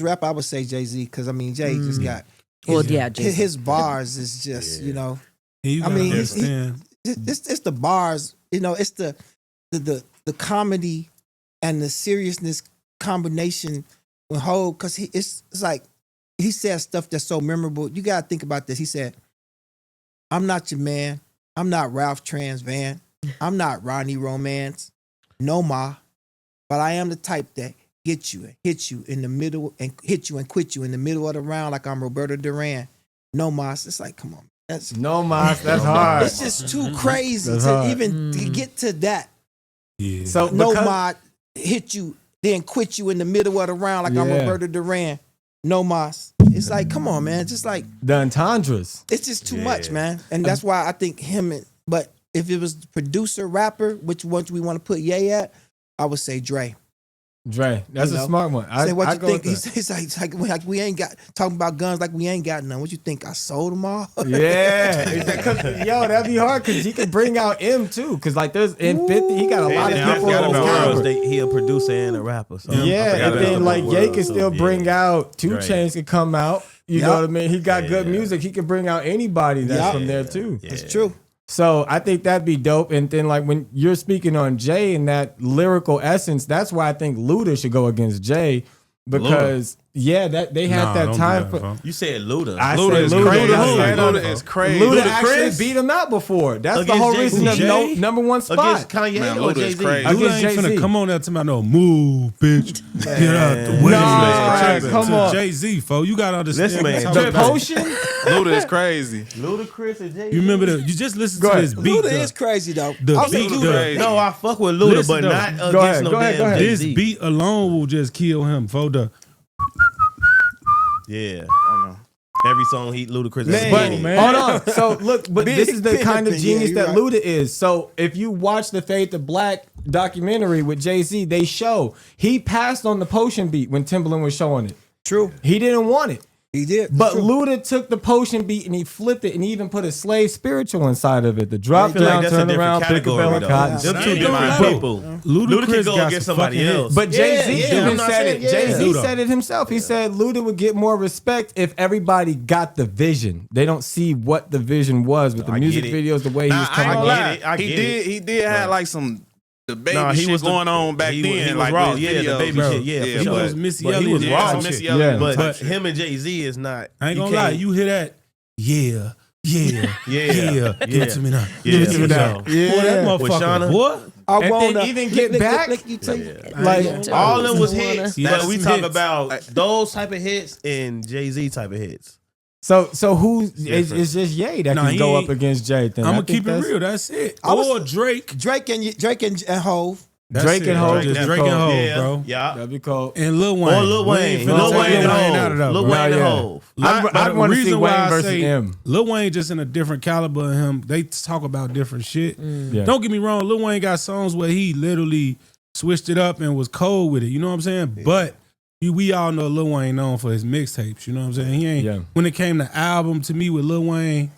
rap, I would say Jay-Z, because I mean Jay just got Well, his, yeah, Jay-Z. his bars is just Yeah. You I gotta mean, he- understand. it's the bars, it's the comedy and the seriousness combination with whole, because it's like he says stuff that's so memorable. You gotta think about this. He said, "I'm not your man. I'm not Ralph Trans Van. I'm not Ronnie Romance. No ma, but I am the type that get you and hit you in the middle and hit you and quit you in the middle of the round like I'm Roberto Duran. No ma." It's like, come on. That's No mas, that's hard. It's just too crazy That's to hard. even to get to that. Yeah. So No because- mod hit you, then quit you in the middle of the round like I'm Yeah. Roberto Duran. No mas. It's like, come on, man. Just like the entendres. it's just too much, man. And that's why I think him. But if it was producer, rapper, which one we want to put Ye at, I would say Dre. Dre, that's You a know? smart one. Say what I you go think. with that. It's like we ain't got talking about guns like we ain't got none. What you think? I sold them all. Yeah, 'Cause, yo, that'd be hard because he could bring out M too. Because like there's in 50, he got a lot And of I people forgot on his about caliber. Earl. He a producer and a rapper. So Yeah, and then like Ye can still bring out 2 Right. Chainz could come out. You know Yup. what I mean? He got good music. He can bring out anybody that's Yup. from there too. It's true. So I think that'd be dope. And then like when you're speaking on Jay and that lyrical essence, that's why I think Luda should go against Jay because that they had Nah, that don't do time that, for. bro. You said Luda. I Luda said is Luda. crazy. I said Luda is crazy. Luda Luda actually Chris? beat him out before. That's the Against whole Jay-Z. reason of Jay? number one spot. Against Kanye Man, or Luda is Jay-Z? crazy. Luda Against ain't Jay-Z. finna come on there to my no move, bitch. Get out the way. Nah, come on. Jay Z, fo. You gotta understand. Listen, man, what I'm The talking about. potion. Luda is crazy. Ludacris and Jay-Z. You remember the? You just listen Go to ahead. this beat. Luda is crazy though. the I'll say beat, Luda. the- crazy. No, I fuck with Luda, Listen, but though. not Go against ahead, no go ahead, damn go ahead. This Jay-Z. beat alone will just kill him. For the Yeah. I know. Every song Ludacris. Man. But man. hold on. So look, but Big this is the kind of pimpin', genius yeah, that you're Luda is. So if you watch the Fade to Black documentary with Jay-Z, they show he passed on the potion beat when Timbaland was showing it. True. He didn't want it. He did. But True. Luda took the potion beat and he flipped it and he even put a slave spiritual inside of it. The drop Right, down, That's a turn different around, pick a category, bell though. cotton. Them I two ain't different gonna lie. people. Ludacris Luda can go got against some somebody fucking else. But Jay-Z yeah, even I'm not said saying- it. Jay-Z Luda. said it himself. He said Luda would get more respect if everybody got the vision. They don't see what the vision was with the I music get it. videos, the way he Nah, was I ain't coming gonna on. lie. I He get did. it. He did have like some the baby Nah, he shit was going on back he then. was like raw. with Yeah, the videos. baby Bro, shit. Yeah, yeah, for he sure. was Missy But he Elliott. was Yeah, raw. some shit. Missy Yeah. Elliott But type shit. him and Jay-Z is not. I ain't you gonna lie. can't- You hear that? Yeah. Yeah. Give it to me now. Yeah, Give it to me for now. sure. Boy, that With motherfucker. Shauna? Boy. I And wanna then even get back. you take- Like, All them was Wanna- hits. Yeah, But we some talk hits. about those type of hits and Jay-Z type of hits. so who? It's Different. just Ye that Nah, can he go ain't- up against Jay. Then I'm I gonna think keep it that's- real. That's it. I was- Or Drake. Drake and Hove. That's Drake it. and Hov Just is Drake cold. and Hov, Yeah, bro. yeah. That'd be cold. And Lil Wayne. Or Lil We Wayne. ain't finna Lil take Wayne Lil and Wayne out of Hov. that, Lil bro. Wayne and yeah. Hov. I'd want to see reason why Wayne I versus say M. Lil Wayne just in a different caliber of him. They talk about different shit. Yeah. Don't get me wrong. Lil Wayne got songs where he literally switched it up and was cold with it. You know what I'm saying? But we all know Lil Wayne known for his mixtapes. You know what I'm saying? He ain't. Yeah. When it came to album, to me with Lil Wayne,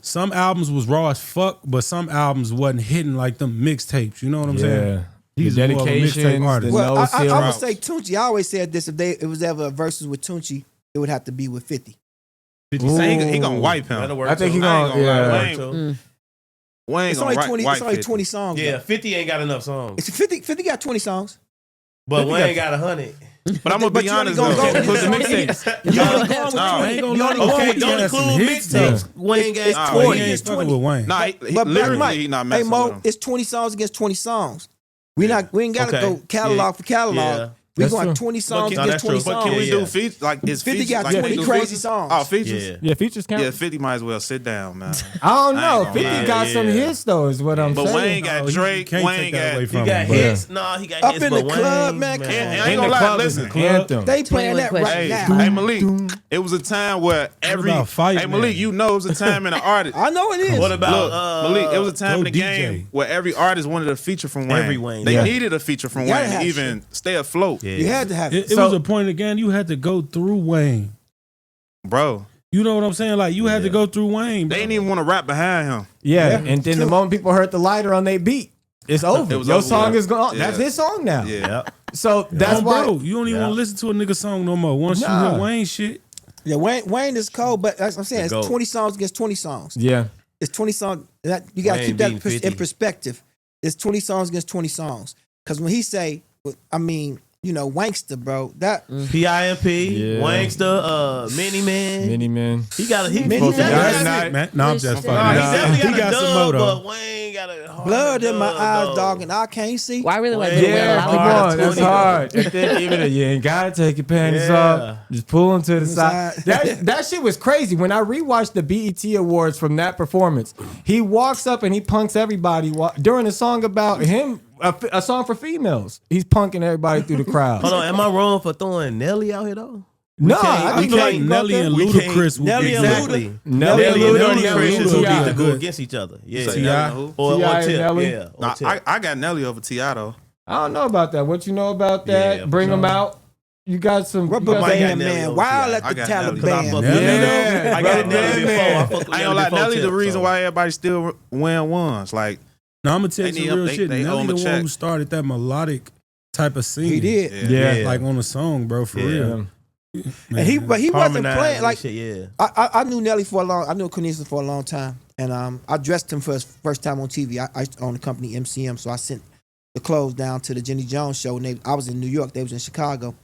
some albums was raw as fuck, but some albums wasn't hitting like them mixtapes. You know what I'm saying? Yeah. He's The more of a mixtape dedications, artist. the Well, no I seal would routes. say Tunchi. I always said this: if it was ever a versus with Tunchi, it would have to be with 50. 50 Ooh. Cent. He gonna wipe him. That'll work I think too. he I ain't gonna. gonna lie. Yeah. Wayne- Work too. Wayne It's gonna only wipe 20. It's only 50. 20 songs. Yeah, though. 50 ain't got enough songs. It's 50. 50 got 20 songs. But 50 Wayne got 100. But I'm gonna But be you only honest gonna though. go- Include the you only- mixtapes. You only Yeah. going with No, I 20. ain't gonna You lie. only going Okay, with don't 20. include mixtapes. Wayne got It's Nah, 20 He ain't against fucking 20. with Wayne. Nah, But Black literally Mike, he not hey messing with Mo, him. it's 20 songs against 20 songs. We ain't gotta Okay. go catalog for catalog. Yeah. We That's going true. 20 songs No, against that's 20 true. songs. But can we Yeah, do yeah. features? Like is 50 features? got Like, can 20 we do crazy features? songs. Oh, features. Yeah. Yeah, features count. Yeah, 50 might as well sit down, man. I don't I know. ain't gonna 50 lie. got some Yeah. hits though, is what I'm But saying. Wayne got Oh, you Drake. can't Wayne take that away got. from He got him, but- hits. No, he got Up hits. in but the club, Wayne's, man, come on. And I In ain't the gonna lie. club is Listen, the anthem. They playing 21 that right Questions. now. Hey Malik, it was a time where every about Fight hey Malik, Man? you know it was a time in the artist. I know it is. What about Look, Malik, it was a time Go in the DJ. game where every artist wanted a feature from Wayne. Every Wayne. They Yeah. needed a feature from You gotta Wayne to have even stay afloat, Yeah. You had to have it. It So- was a point again. You had to go through Wayne. bro. You know what I'm saying? Like you had to go through Wayne. They bro. didn't even want to rap behind him. Yeah, and then the moment people heard the lighter on their beat, it's over. It was Your over, song yeah. is gone. Yeah. That's his song now. Yeah. Yep. So that's Oh, why. bro, you don't even Yeah. want to listen to a nigga song no more. Once you Nah. hear Wayne shit, Yeah, Wayne is cold, but that's what I'm saying. It's The GOAT. 20 songs against 20 songs. Yeah, It's 20 songs. That, you got to Wayne keep that beating 50. in perspective. It's 20 songs against 20 songs. Because when he say, I mean, you know, Wankster, bro, that PIMP, Yeah. Wankster, Mini Man. Mini Man. He got a he. Mini he Man. definitely Last got- night. man. No, I'm just Nah, fucking. Nah, he definitely He got, got a some dub, moto. but Wayne got a hard blood in my Blood, eyes, dog. dog, and I can't see. Well, I really like Yeah, Little Yeah, Wayne come Lollipop. on, that's 20. hard. And then even you ain't gotta take your panties Yeah. off. Just pull them to the side. Side. That shit was crazy. When I rewatched the BET Awards from that performance, he walks up and he punks everybody during a song about him, a song for females. He's punking everybody through the crowd. Hold on, am I wrong for throwing Nelly out here though? No, I I think think like Nelly and we can't- Ludacris would Nelly be and exactly. Luda. Nelly and Nelly Luda and and Ludacris Nelly would Luda. need to Yeah. go against each other. Yeah, Say T.I. Nelly and who? Or T.I. tip. and Nelly? Yeah, Nah, or tip. I got Nelly over T.I. though. I don't know about that. What you know about that? Yeah, Bring for them sure. out. You got some. Rubber you got Mike some- band got Nelly man, over wild T.I. at I the got Nelly. Cause I Taliban. fuck Nelly, with Nelly. Yeah. I got Rubber Nelly band before. man. I fuck with I ain't gonna lie, before Nelly the Tip, reason so. why everybody still win ones. Like, Now I'm gonna tell you They some need real they- shit. they owe Nelly him the a one check. who started that melodic type of singing. He did. Yeah. Like on a song, bro, for Yeah. real. And he wasn't Harmonize playing and like shit, yeah. I knew Nelly for a long. I knew Cornelius for a long time, and I dressed him for his first time on TV. I used to own the company MCM, so I sent the clothes down to the Jenny Jones show. And I was in New York, they was in Chicago,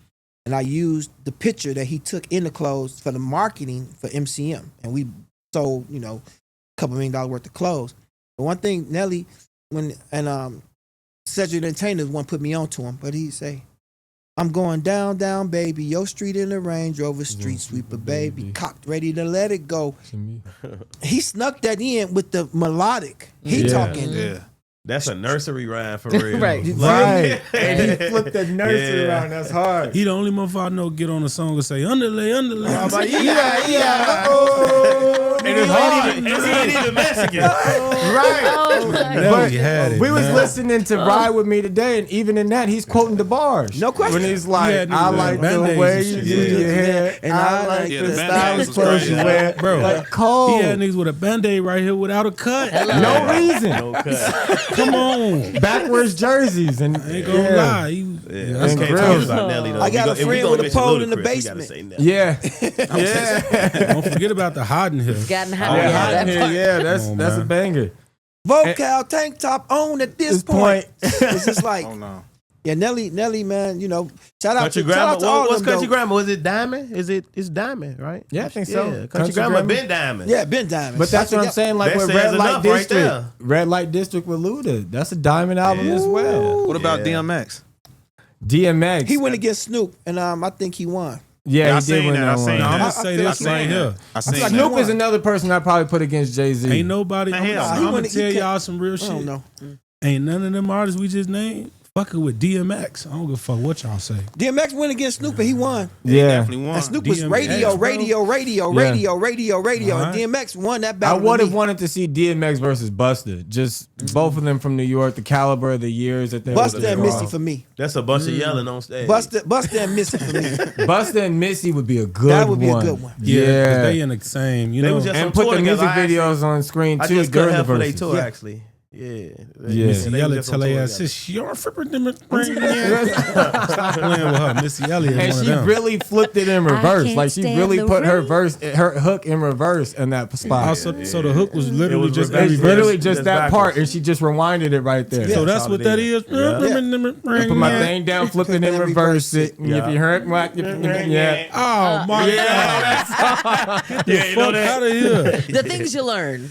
and I used the picture that he took in the clothes for the marketing for MCM, and we sold a couple $1 million worth of clothes. But one thing Nelly, Cedric Entertainers one put me on to him, but he say, I'm going down, down, baby. Your street in the Range Rover, street sweeper, baby. Cocked, ready to let it go. He snuck that in with the melodic. He Yeah. talking. yeah. That's a nursery rhyme for real. Right. Right. And he flipped the nursery Yeah. around. That's hard. He the only motherfucker I know get on a song and say underlay, underlay. I'm like, Yeah. Oh, And it's hard. And he ain't even Mexican. Right. Oh my Nelly But had it. we was man. listening to Ride With Me today, and even in that, he's quoting the bars. No question. When he's like, Yeah, I nigga, like the Band-Aids way and you shit. do Yeah. your hair, And I I like Yeah, the the stylish Band-Aids was clothes you crazy. wear. Bro. Like cold. He had niggas with a band-aid right here without a cut. No reason. No cut. Come on. Backwards jerseys. And I ain't gonna lie. He, Yeah, that's I can't grills. talk about Nelly though. I got If a we friend gonna with a mention pole in the Ludacris, we gotta basement. say Nelly. Yeah. Don't forget about the hot in here. Gotten hot. Yeah, Yeah, hot in that here. part. Yeah, that's Come on, a man. banger. Vocal tank top on at this point. It's just like, Oh no. yeah, Nelly, man, shout out Country to Grammar. all What's of them. Country though. Grammar? Was it Diamond? It's Diamond, right? Yeah, I think so. Yeah, Country Country Grammar Grammar. been Diamond. Yeah, Ben Diamond. But that's what I'm saying. Like That with says Red Light enough right District, there. Red Light District with Luda. That's a diamond album as well. What about Yeah. DMX? DMX. He went against Snoop, and I think he won. Yeah, I he did seen win that, that I one. seen No, I'm that. gonna say this I right here. I seen like that. Snoop is another person I probably put against Jay-Z. Ain't nobody. I'm, hell no. I'm gonna He tell can't- y'all some real I shit. don't know. Ain't none of them artists we just named fucking with DMX. I don't give a fuck what y'all say. DMX went against Snoop, and he won. Yeah. Definitely won. And Snoop was DMX, radio, bro. radio, Alright. and DMX won that I battle. would to have me. wanted to see DMX versus Busta. Just both of them from New York, the caliber of the years that they Busta and were Missy for me. That's a bunch of yelling on stage. Busta and Missy for me. Busta and Missy would be a good one. That would be a good one. Yeah, 'cause Yeah. they in the same. They know, was just And on put tour the music together. videos on screen I too just couldn't during the help for they verses. tour Yeah. actually. Yeah. Yeah. Missy they was Elliott just tell on her tour ass, together. "Sis, you're fripping them." Stop playing with her. Missy Elliott And is one she of them. really flipped it in reverse. can't Like she stand really the put her rain. her hook in reverse in that spot. Also, so the hook was literally was just reverse. It's every literally verse. just Just that backwards. part, and she just rewinded it right there. So Yeah, that's what that is. Yeah. I put my thing down, flip it, and reverse it. And Yeah. If you heard, yeah. Oh my god! Get the fuck out of here! The things you learn.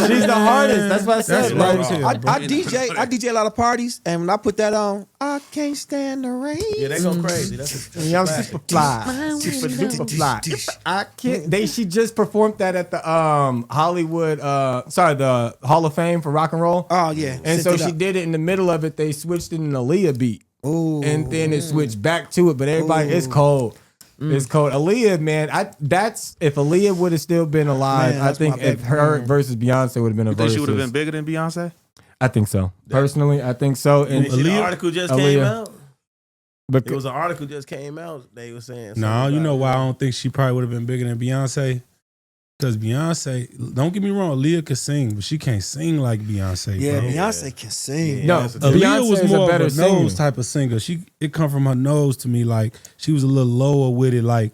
She's the hardest. That's what I said. That's Like, raw as hell, I bro. DJ a lot of parties, and when I put that on, I can't stand the rain. Yeah, they go crazy. That's a Young classic. super fly, super duper fly. I can't. She just performed that at the Hollywood. The Hall of Fame for rock and roll. Oh yeah, And so she did it in the middle of it. They switched it in an Aaliyah beat, Ooh. and then it switched back to it. But everybody, it's cold. It's cold. Aaliyah, man. That's if Aaliyah would have still been alive. Man, I that's think my if baby. her versus Beyonce would have been a You think versus. she would have been bigger than Beyonce? I think so. Personally, I think so. And You see the Aaliyah- article just came Aaliyah. out. but It was an article just came out. They were saying. No, something you know about why I it. don't think she probably would have been bigger than Beyonce? Because Beyonce, don't get me wrong, Aaliyah could sing, but she can't sing like Beyonce. Yeah, bro. Beyonce can sing. Yeah, no, that's a Aaliyah Beyonce was is a more better of a nose singer. type of singer. It come from her nose to me like she was a little lower with it. Like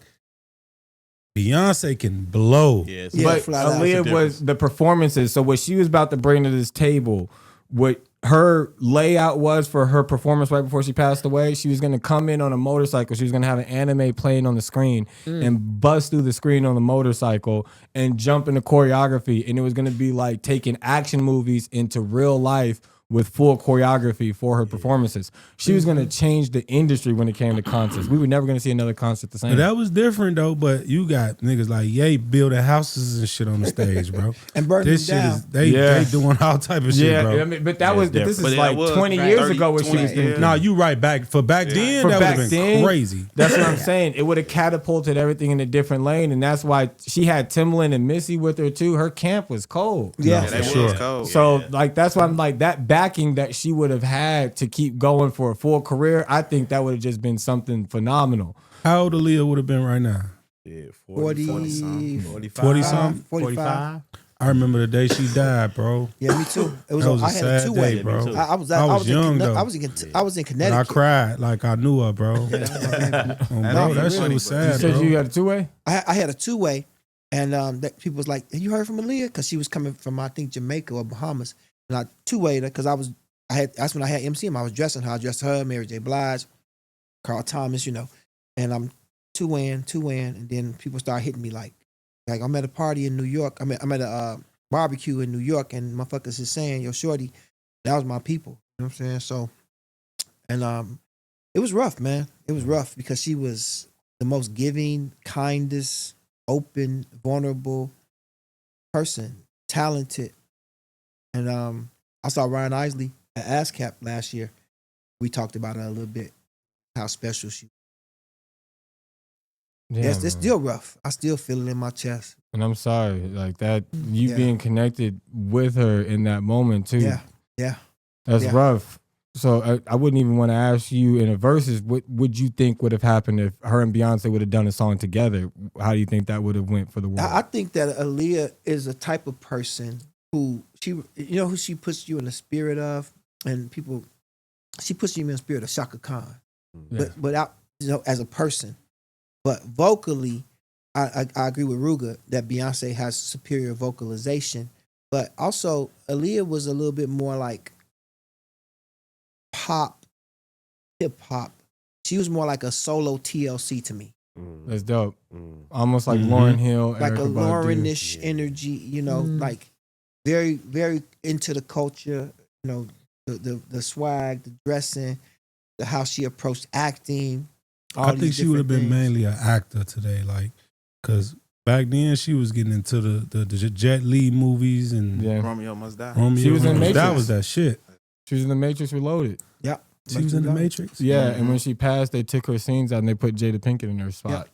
Beyonce can blow. Yes. Yeah, But flat out. Aaliyah was the performances. So what she was about to bring to this table, what her layout was for her performance right before she passed away, she was going to come in on a motorcycle. She was going to have an anime playing on the screen and bust through the screen on the motorcycle and jump into choreography. And it was going to be like taking action movies into real life with full choreography for her performances. She was going to change the industry when it came to concerts. We were never going to see another concert the same. That was different though, but you got niggas like Ye building houses and shit on the stage, bro. And burning This them shit down. is they doing all type of shit, bro. I mean, but that was this is But that like was 20 back years 30, ago what she 20 was thinking. Nah, you right back then. For That back would have been then, crazy. That's what I'm saying. It would have catapulted everything in a different lane, and that's why she had Timbaland and Missy with her too. Her camp was cold. Yeah. Yeah, that For sure. was cold. So like that's why I'm like that backing that she would have had to keep going for a full career. I think that would have just been something phenomenal. How old Aaliyah would have been right now? Yeah, 40, 45. 40 something? 45. I remember the day she died, bro. Yeah, me too. It was. That was I a had a sad two-way, day, bro. I was young though. I was in And I Connecticut. cried like I knew her, bro. Bro, that shit was You sad, said bro. you had a two-way? I had a two-way, and that people was like, "Have you heard from Aaliyah?" Because she was coming from I think Jamaica or Bahamas, and I two-wayed her because that's when I had MCM. I was dressing her. I dressed her, Mary J. Blige, Carl Thomas, and I'm two-waying, and then people start hitting me like I'm at a party in New York. I'm at a barbecue in New York, and motherfuckers is saying, "Yo, shorty, that was my people." You know what I'm saying? So, and it was rough, man. It was rough because she was the most giving, kindest, open, vulnerable person, talented. And I saw Ryan Isley at ASCAP last year. We talked about her a little bit, how special she was. Yeah, It's still rough. I still feel it in my chest. And I'm sorry, like that. You Yeah. being connected with her in that moment too. Yeah. That's Yeah. rough. So I wouldn't even want to ask you in a versus, what would you think would have happened if her and Beyonce would have done a song together? How do you think that would have went for the world? I think that Aaliyah is a type of person who who she puts you in the spirit of, and she puts you in the spirit of Shaka Khan, Yeah. but out as a person, but vocally, I agree with Rooga that Beyonce has superior vocalization, but also Aaliyah was a little bit more like pop, hip hop. She was more like a solo TLC to me. That's dope. Almost like Lauryn Hill, Like Erykah a Badu. Lauren-ish energy, like very, very into the culture, the swag, the dressing, how she approached acting. I think she would have been mainly an actor today, like, because back then she was getting into the Jet Li movies and Romeo Must Die. She was in Matrix. That was that shit. She was in the Matrix Reloaded. Yeah. She was in the Matrix. Yeah, and when she passed, they took her scenes out and they put Jada Pinkett in her spot.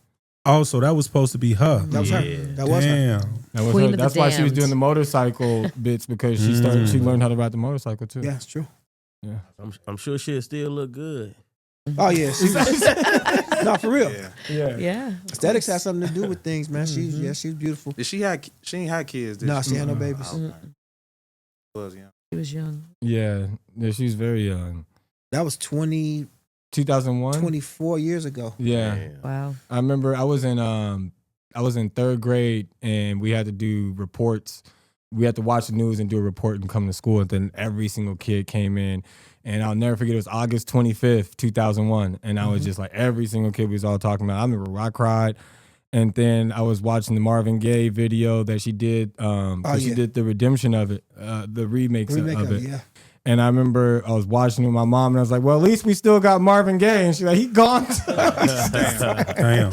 Also, that was supposed to be her. That was her. That was her. Damn. That was Queen her. of the That's why she was Damned. doing the motorcycle bits because she started. She learned how to ride the motorcycle too. Yeah, it's true. Yeah. I'm sure she'll still look good. Oh yeah, no, for real. Yeah. Yeah. Aesthetics has something to do with things, man. She's beautiful. Did she ain't had kids? Did No, she? she had no babies. Oh, okay. Was, yeah. She was young. Yeah, she was very young. That was 2001. 24 years ago. Yeah. Wow. I remember I was in third grade and we had to do reports. We had to watch the news and do a report and come to school. And then every single kid came in. And I'll never forget, it was August 25th, 2001. And I was just like, every single kid we was all talking about. I remember I cried. And then I was watching the Marvin Gaye video that she did. She did the redemption of it, the remake of it. Yeah. And I remember I was watching it with my mom and I was like, well, at least we still got Marvin Gaye. And she's like, he gone. Damn.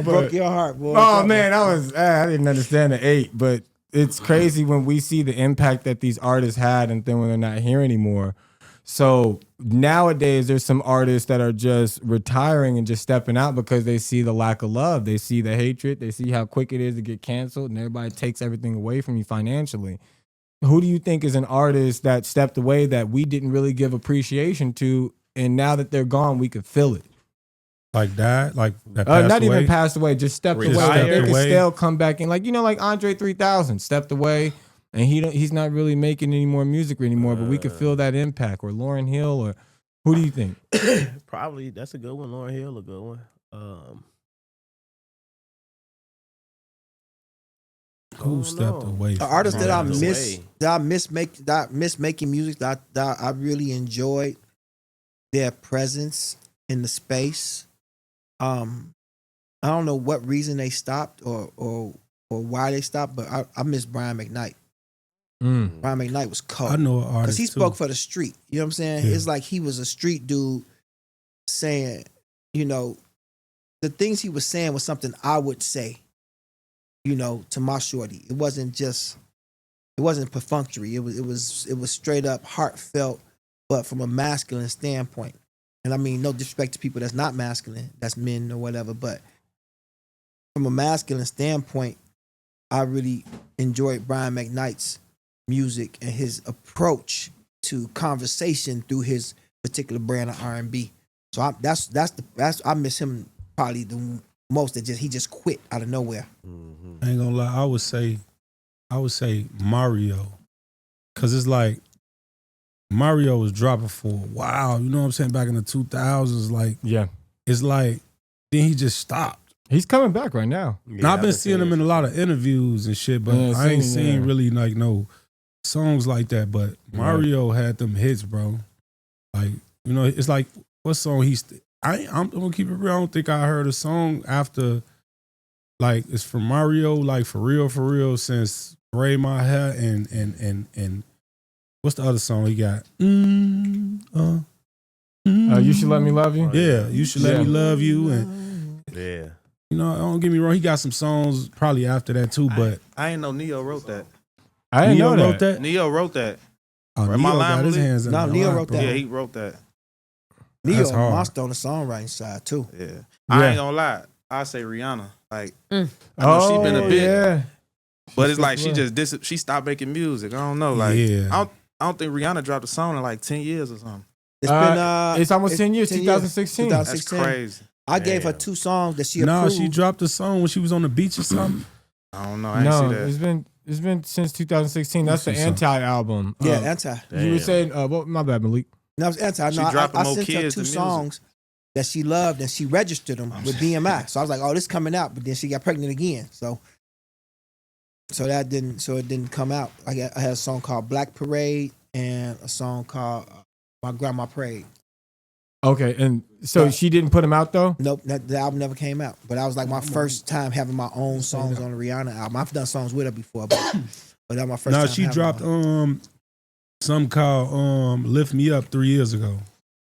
Broke your heart, boy. Oh man, I didn't understand the 8, but it's crazy when we see the impact that these artists had and then when they're not here anymore. So nowadays there's some artists that are just retiring and just stepping out because they see the lack of love. They see the hatred. They see how quick it is to get canceled and everybody takes everything away from you financially. Who do you think is an artist that stepped away that we didn't really give appreciation to, and now that they're gone, we could feel it? Like that? Like that passed Not away? even passed away, just stepped away. Retired. Like they could Away. still come back in, like Andre 3000 stepped away, and he's not really making any more music anymore. But we could feel that impact. Or Lauryn Hill, or who do you think? Probably that's a good one. Lauryn Hill, a good one. Who stepped away? The artists that I Stepped miss making music that I really enjoyed their presence in the space. I don't know what reason they stopped or why they stopped, but I miss Brian McKnight. Brian McKnight was cold. I know an Because artist he too. spoke for the street. You know what I'm saying? Yeah. It's like he was a street dude saying, you know, the things he was saying was something I would say, you know, to my shorty. It wasn't perfunctory. It was straight up heartfelt, but from a masculine standpoint. And I mean, no disrespect to people that's not masculine, that's men or whatever, but from a masculine standpoint, I really enjoyed Brian McKnight's music and his approach to conversation through his particular brand of R&B. So I miss him probably the most. That he just quit out of nowhere. I ain't gonna lie. I would say Mario, cause it's like Mario was dropping for a while. You know what I'm saying? Back in the 2000s, like Yeah. it's like then he just stopped. He's coming back right now. Now, I've been seeing him in a lot of interviews and shit, but Yeah, I ain't seen, seen yeah. really like no songs like that. But Mario had them hits, bro. Like, you know, it's like what song I'm gonna keep it real. I don't think I heard a song after like it's from Mario, like for real, since Braid My Hair and what's the other song he got? You Should Let Me Love You. Yeah, You Should Let Yeah. Me Love You, and Yeah. you know, don't get me wrong, he got some songs probably after that too, but I ain't know Neo wrote that. I didn't Neo know wrote that. Neo wrote that. Oh, Right, Neo my line got his was- hands in No, it. Neo All wrote bro. that. Yeah, he wrote that. Neo That's hard. monster on the songwriting side too. Yeah. Yeah. I ain't gonna lie. I say Rihanna. Like I know she been a bit, Yeah. but it's like she stopped making music. I don't know. Like Yeah. I don't think Rihanna dropped a song in like 10 years or something. It's been it's almost 10 years, 2016. That's 2016. crazy. I gave her 2 songs that she Nah, approved. she dropped a song when she was on the beach or something. I don't know. I ain't No, see that. it's been since 2016. That's the Let me see something. Anti album. Yeah, Anti. You were saying, what? My bad, Malik. No, it's Anti. She No, I dropping more sent her kids 2 than music. songs that she loved and she registered them with BMI. So I was like, oh, this coming out, but then she got pregnant again. So it didn't come out. I had a song called Black Parade and a song called My Grandma Prayed. Okay, and so she didn't put him out though. Nope, the album never came out. But that was like my first time having my own songs on the Rihanna album. I've done songs with her before, but that was my first No, time. she having dropped one. something called Lift Me Up 3 years ago.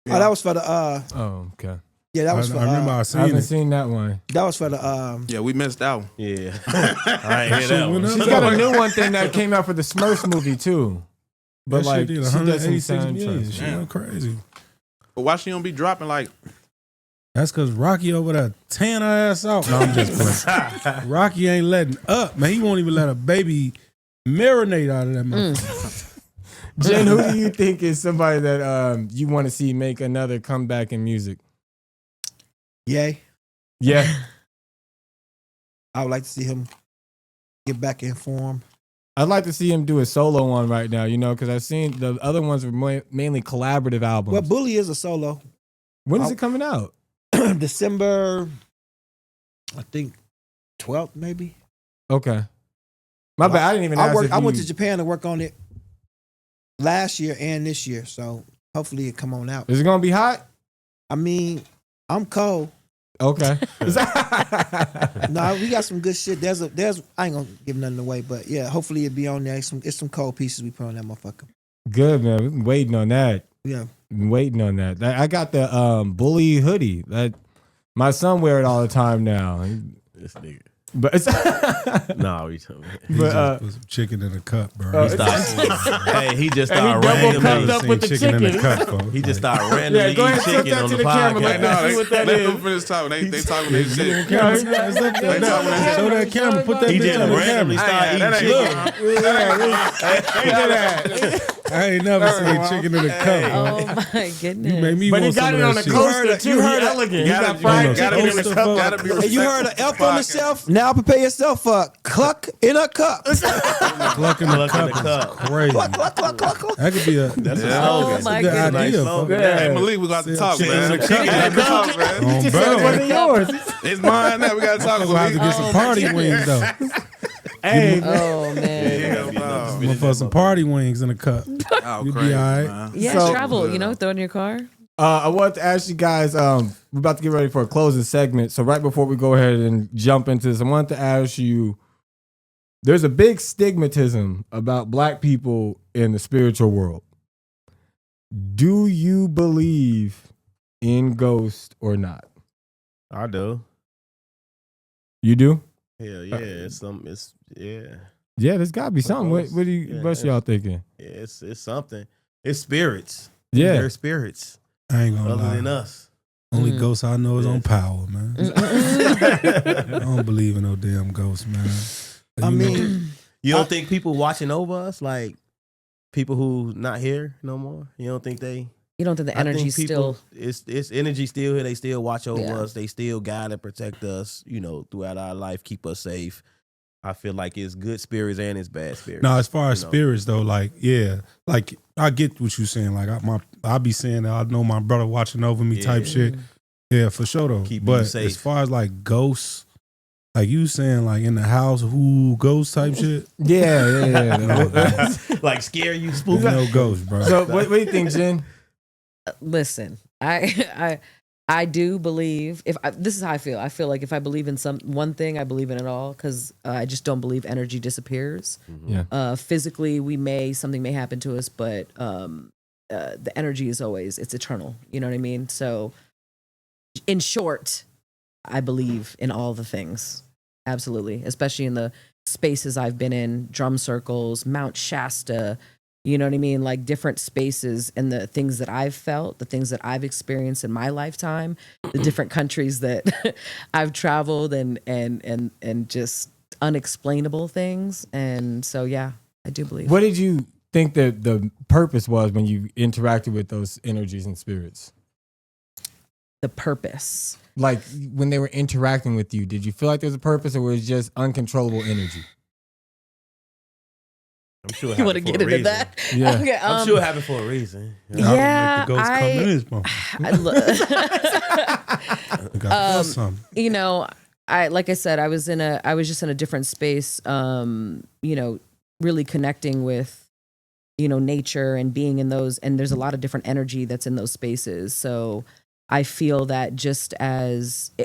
Oh, that was for the Oh, okay. yeah, that was for I remember I I seen haven't it. seen that one. that was for the Yeah, we missed that one. Yeah. I ain't hear that one. She's got a new one thing that came out for the Smurfs movie too. But That like shit did she does some 186 million. soundtracks. She went crazy. But why she don't be dropping like That's because Rocky over there tearing her ass out. No, I'm just playing. Rocky ain't letting up, man. He won't even let a baby marinate out of that motherfucker. Jen, who do you think is somebody that you want to see make another comeback in music? Yay. Yeah. I would like to see him get back in form. I'd like to see him do a solo one right now, you know, because I've seen the other ones were mainly collaborative albums. Well, Bully is a solo. When is it coming out? December, I think 12th, maybe. Okay. My bad. I didn't even ask. I went to Japan to work on it last year and this year, so hopefully it come on out. Is it gonna be hot? I mean, I'm cold. Okay. No, we got some good shit. There's I ain't gonna give nothing away, but yeah, hopefully it be on there. It's some cold pieces we put on that motherfucker. Good, man. We've been waiting on that. Yeah. Been waiting on that. I got the Bully hoodie. That my son wear it all the time now. This nigga. But it's Nah, we talking. He But, just put some chicken in a cup, bro. He He just And he started double cupped randomly. up with the chicken in chicken. a cup, folks. He just started randomly Yeah, go ahead eating and chicken that on to the the camera. Let podcast. me see what that let is. them finish talking. They talking their shit. Camera, it's up there. Show that camera. Put that He bitch just on the randomly camera. started That eating ain't chicken. Look at that. I ain't never seen chicken in a cup, bro. Oh my goodness. You made me But he want got some it of on that the shit. coaster too. you He heard it. elegant. He Gotta got be- fried gotta chicken be in the the cup. fuck. Gotta be Hey, you heard of Elf on the Shelf? Now prepare yourself for cluck in a cup. Cluck in the Cluck in the cup cup. is crazy. Cluck, cluck, cluck, cluck. That could be a That's a Yeah. slogan. Oh my good goodness. idea, slogan. folks. Hey, Malik, we got to talk, Chicken man. in a Chicken in a cup. cup, man. On He said it bro. wasn't yours. It's mine now. We got to talk, I'm gonna have to Malik. get some party wings though. Hey, Oh man. Hell I'm no. gonna put some party wings in a cup. Oh, You'll be crazy, all right. man. Yeah, So- travel. You know, throw it in your car. I wanted to ask you guys. We're about to get ready for a closing segment. So right before we go ahead and jump into this, I wanted to ask you There's a big stigmatism about black people in the spiritual world. Do you believe in ghosts or not? I do. You do? Hell yeah. It's yeah. Yeah, there's got to be something. What Yeah, what's y'all thinking? Yeah, it's something. It's spirits. Yeah. They're spirits. I ain't gonna Other lie. than us. Only ghost I know is on Power, man. I don't believe in no damn ghosts, man. I You know, mean, You don't think people watching over us, like people who not here no more? You don't think they? You don't think the I think energy's people- still? It's energy still here. They still watch over Yeah. us. They still guide and protect us. Throughout our life, keep us safe. I feel like it's good spirits and it's bad spirits. now, as far as You know. spirits though, like like I get what you saying. Like I be saying that I know my brother watching over me type Yeah. shit. Yeah, for sure though. Keeping you But safe. as far as like ghosts, like you saying like in the house, who ghost type shit? Yeah. like scare you, There's spook. no ghost, bro. So what do you think, Jen? Listen, I do believe this is how I feel. I feel like if I believe in one thing, I believe in it all because I just don't believe energy disappears. Yeah. Physically, something may happen to us, but the energy is it's eternal. You know what I mean? So, in short, I believe in all the things. Absolutely, especially in the spaces I've been in, drum circles, Mount Shasta. You know what I mean? Like different spaces and the things that I've felt, the things that I've experienced in my lifetime, the different countries that I've traveled and just unexplainable things. And so, yeah, I do believe. What did you think that the purpose was when you interacted with those energies and spirits? The purpose. Like when they were interacting with you, did you feel like there was a purpose or was it just uncontrollable energy? I'm sure it You want to happened get for a into reason. that? Yeah. Okay, I'm sure it happened for a reason. Yeah, Make the ghost come in this motherfucker. Got something. you know, like I said, I was just in a different space, really connecting with, nature and being in those, and there's a lot of different energy that's in those spaces. So I feel that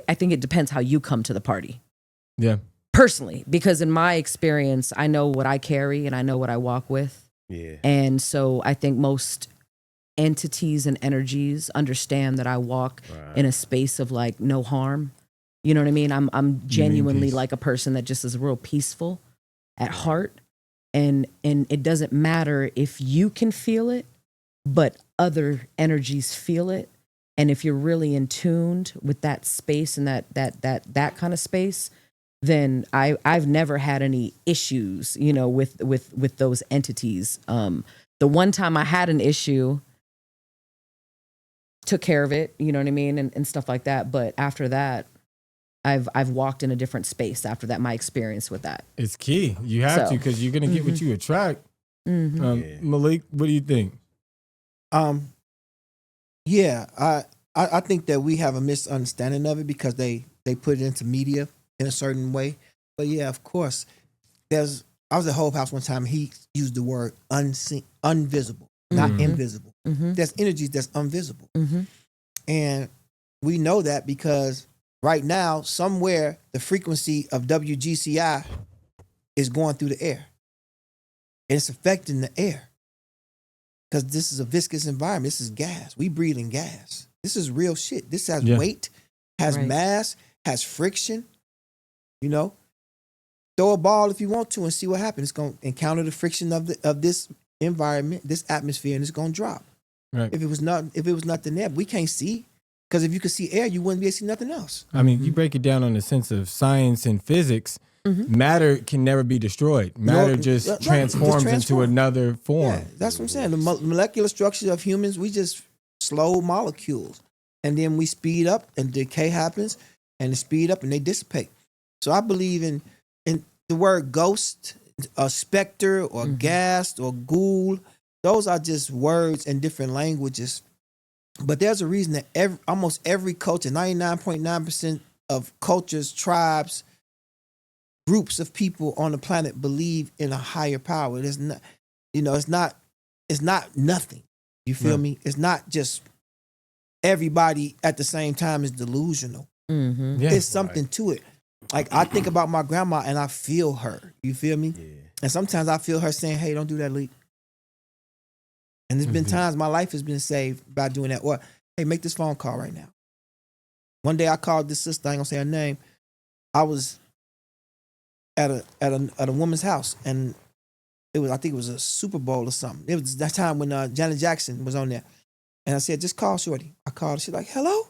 I think it depends how you come to the party. Yeah. Personally, because in my experience, I know what I carry and I know what I walk with. Yeah. And so I think most entities and energies understand that I walk in a space of like no harm. You know what I mean? I'm genuinely peace. like a person that just is real peaceful at heart. And it doesn't matter if you can feel it, but other energies feel it. And if you're really in tuned with that space and that kind of space, then I've never had any issues, with those entities. The one time I had an issue, took care of it, you know what I mean, and stuff like that. But after that, I've walked in a different space after that. My experience with that. It's key. You have to because you're gonna get what you attract. Malik, what do you think? Yeah, I think that we have a misunderstanding of it because they put it into media in a certain way. But yeah, of course, I was at Hope House one time. He used the word unseen, invisible, not invisible. There's energies that's invisible, and we know that because right now, somewhere the frequency of WGCI is going through the air, and it's affecting the air because this is a viscous environment. This is gas. We breathe in gas. This is real shit. This has weight, has mass, has friction. Throw a ball if you want to and see what happens. It's going to encounter the friction of this environment, this atmosphere, and it's going to drop. Right. If it was nothing there, we can't see. Because if you could see air, you wouldn't be able to see nothing else. I mean, you break it down on the sense of science and physics. Matter can never be destroyed. Matter just transforms into another form. Yeah, that's what I'm saying. The molecular structure of humans, we just slow molecules. And then we speed up and decay happens and they speed up and they dissipate. So I believe in the word ghost, or specter, or ghast, or ghoul. Those are just words in different languages. But there's a reason that almost every culture, 99.9% of cultures, tribes, groups of people on the planet believe in a higher power. It's not, it's not nothing. You feel me? It's not just everybody at the same time is delusional. Yeah. There's something to it. Like I think about my grandma and I feel her. You feel me? Yeah. And sometimes I feel her saying, "Hey, don't do that, Leak." And there's been times my life has been saved by doing that. Or, hey, make this phone call right now. One day I called this sister. I ain't gonna say her name. I was at a woman's house, and I think it was a Super Bowl or something. It was that time when Janet Jackson was on there, and I said, "Just call Shorty." I called her. She's like, "Hello."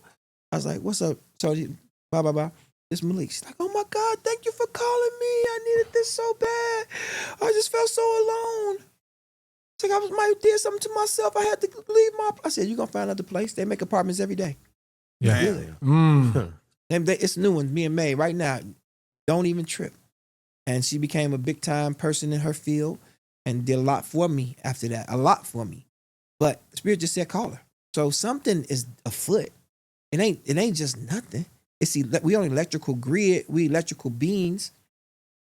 I was like, "What's up, Shorty?" Blah blah blah. This Malik. She's like, "Oh my God, thank you for calling me. I needed this so bad. I just felt so alone." It's like I might did something to myself. I had to leave my. I said, "You gonna find another place? They make apartments every day. Yeah. Really. It's new ones being made right now. Don't even trip." And she became a big time person in her field and did a lot for me after that. A lot for me. But the Spirit just said, "Call her." So something is afoot. It ain't just nothing. It's we on electrical grid. We electrical beings.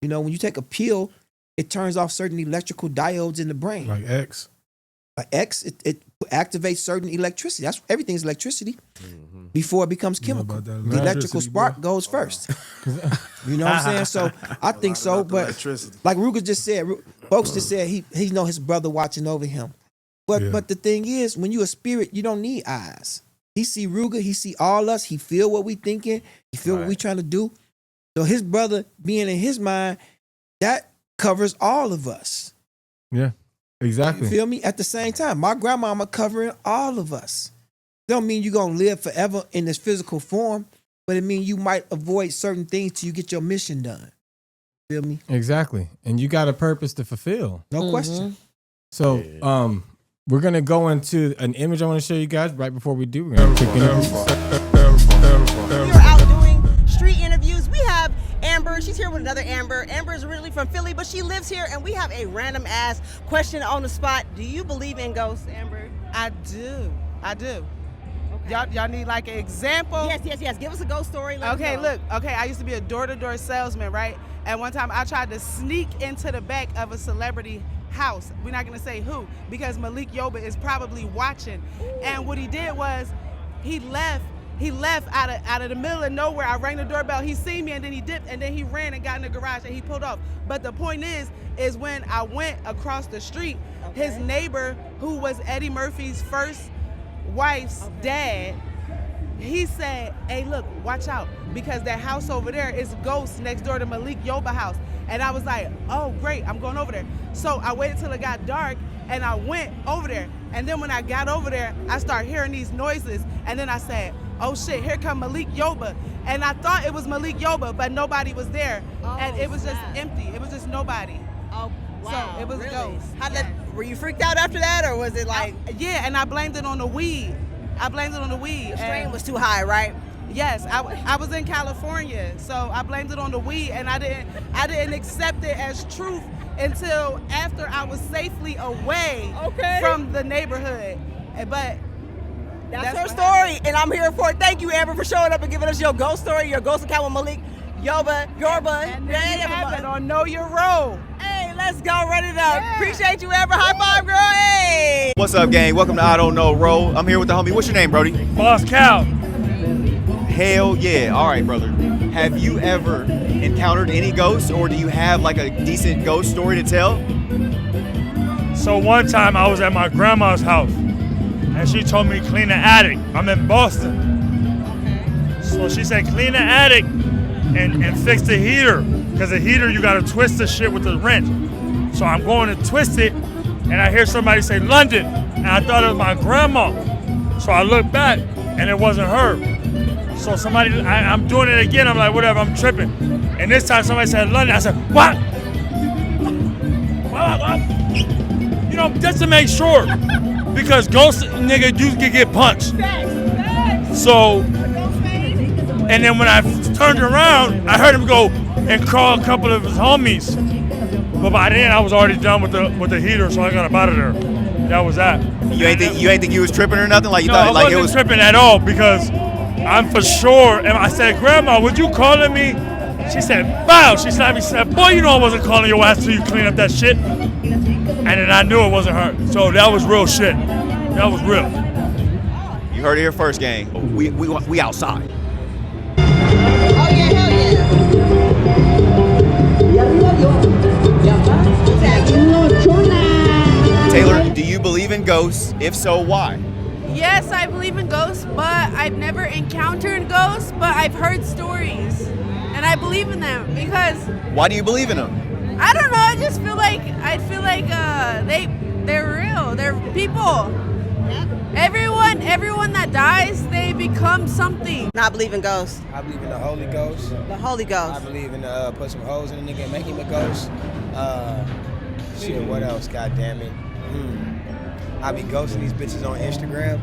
You know, when you take a pill, it turns off certain electrical diodes in the brain. Like X. X, it activates certain electricity. That's everything's electricity before it becomes chemical. The electrical spark goes first. You know what I'm saying? So I think so. But like Rooga just said, folks just said he know his brother watching over him. But the thing is, when you a spirit, you don't need eyes. He see Rooga, he see all us, he feel what we thinking, he feel what we trying to do. So his brother being in his mind, that covers all of us. Yeah, exactly. You feel me? At the same time, my grandmama covering all of us. Don't mean you're going to live forever in this physical form, but it means you might avoid certain things till you get your mission done. Feel me? Exactly. And you got a purpose to fulfill. No question. So, we're going to go into an image I want to show you guys right before we do. We're going to quick interviews. We are out doing street interviews. We have Amber. She's here with another Amber. Amber is originally from Philly, but she lives here, and we have a random ass question on the spot. Do you believe in ghosts, Amber? I do. Okay. Y'all need like an example? Yes. Give us a ghost story. Okay, look. Okay, I used to be a door-to-door salesman, right? And one time I tried to sneak into the back of a celebrity house. We're not gonna say who, because Malik Yoba is probably watching. Ooh. And what he did was he left out of the middle of nowhere. I rang the doorbell, he seen me, and then he dipped, and then he ran and got in the garage and he pulled off. But the point is when I went across the street, his neighbor, who was Eddie Murphy's first wife's dad, he said, "Hey, look, watch out, because that house over there is ghosts next door to Malik Yoba house." And I was like, "Oh, great, I'm going over there." So I waited till it got dark, and I went over there. And then when I got over there, I started hearing these noises. And then I said, "Oh shit, here come Malik Yoba." And I thought it was Malik Yoba, but nobody was there. And it was just empty. It was just nobody. Oh, wow. So it was a ghost. Were you freaked out after that, or was it like? Yeah, and I blamed it on the weed. The strain was too high, right? Yes, I was in California, so I blamed it on the weed, and I didn't accept it as truth until after I was safely away from the neighborhood. But that's her story, and I'm here for it. Thank you, Amber, for showing up and giving us your ghost story, your ghost account with Malik Yoba. And there you have it on Know Your Role. Hey, let's go, run it up. Appreciate you, Amber. High five, girl. Hey. What's up, gang? Welcome to I Don't Know Roll. I'm here with the homie. What's your name, Brody? Boss Cal. Hell yeah. All right, brother. Have you ever encountered any ghosts, or do you have like a decent ghost story to tell? So one time I was at my grandma's house, and she told me clean the attic. I'm in Boston. So she said clean the attic and fix the heater, because the heater you gotta twist the shit with the wrench. So I'm going to twist it, and I hear somebody say London, and I thought it was my grandma. So I looked back, and it wasn't her. So I'm doing it again. I'm like, whatever, I'm tripping. And this time somebody said London. I said, what? You know, just to make sure, because ghost nigga, you can get punched. So, and then when I turned around, I heard him go and call a couple of his homies. But by then I was already done with the heater, so I got up out of there. That was that. You ain't think you was tripping or nothing? Like you no, thought like I wasn't it was tripping at all, because I'm for sure. And I said, Grandma, would you calling me? She said, "Bow." She slapped me. She said, "Boy, you know I wasn't calling your ass till you clean up that shit." And then I knew it wasn't her. So that was real shit. That was real. You heard it here first, gang. We outside. Oh yeah, hell yeah. ghosts? If so, why? Yes, I believe in ghosts, but I've never encountered ghosts, but I've heard stories. And I believe in them because Why do you believe in them? I don't know, I just feel like they're real. They're people. Everyone that dies, they become something. Not believe in ghosts. I believe in the Holy Ghost. The Holy Ghost. I believe in put some holes in a nigga and make him a ghost. Shit, what else? God damn it. I be ghosting these bitches on Instagram.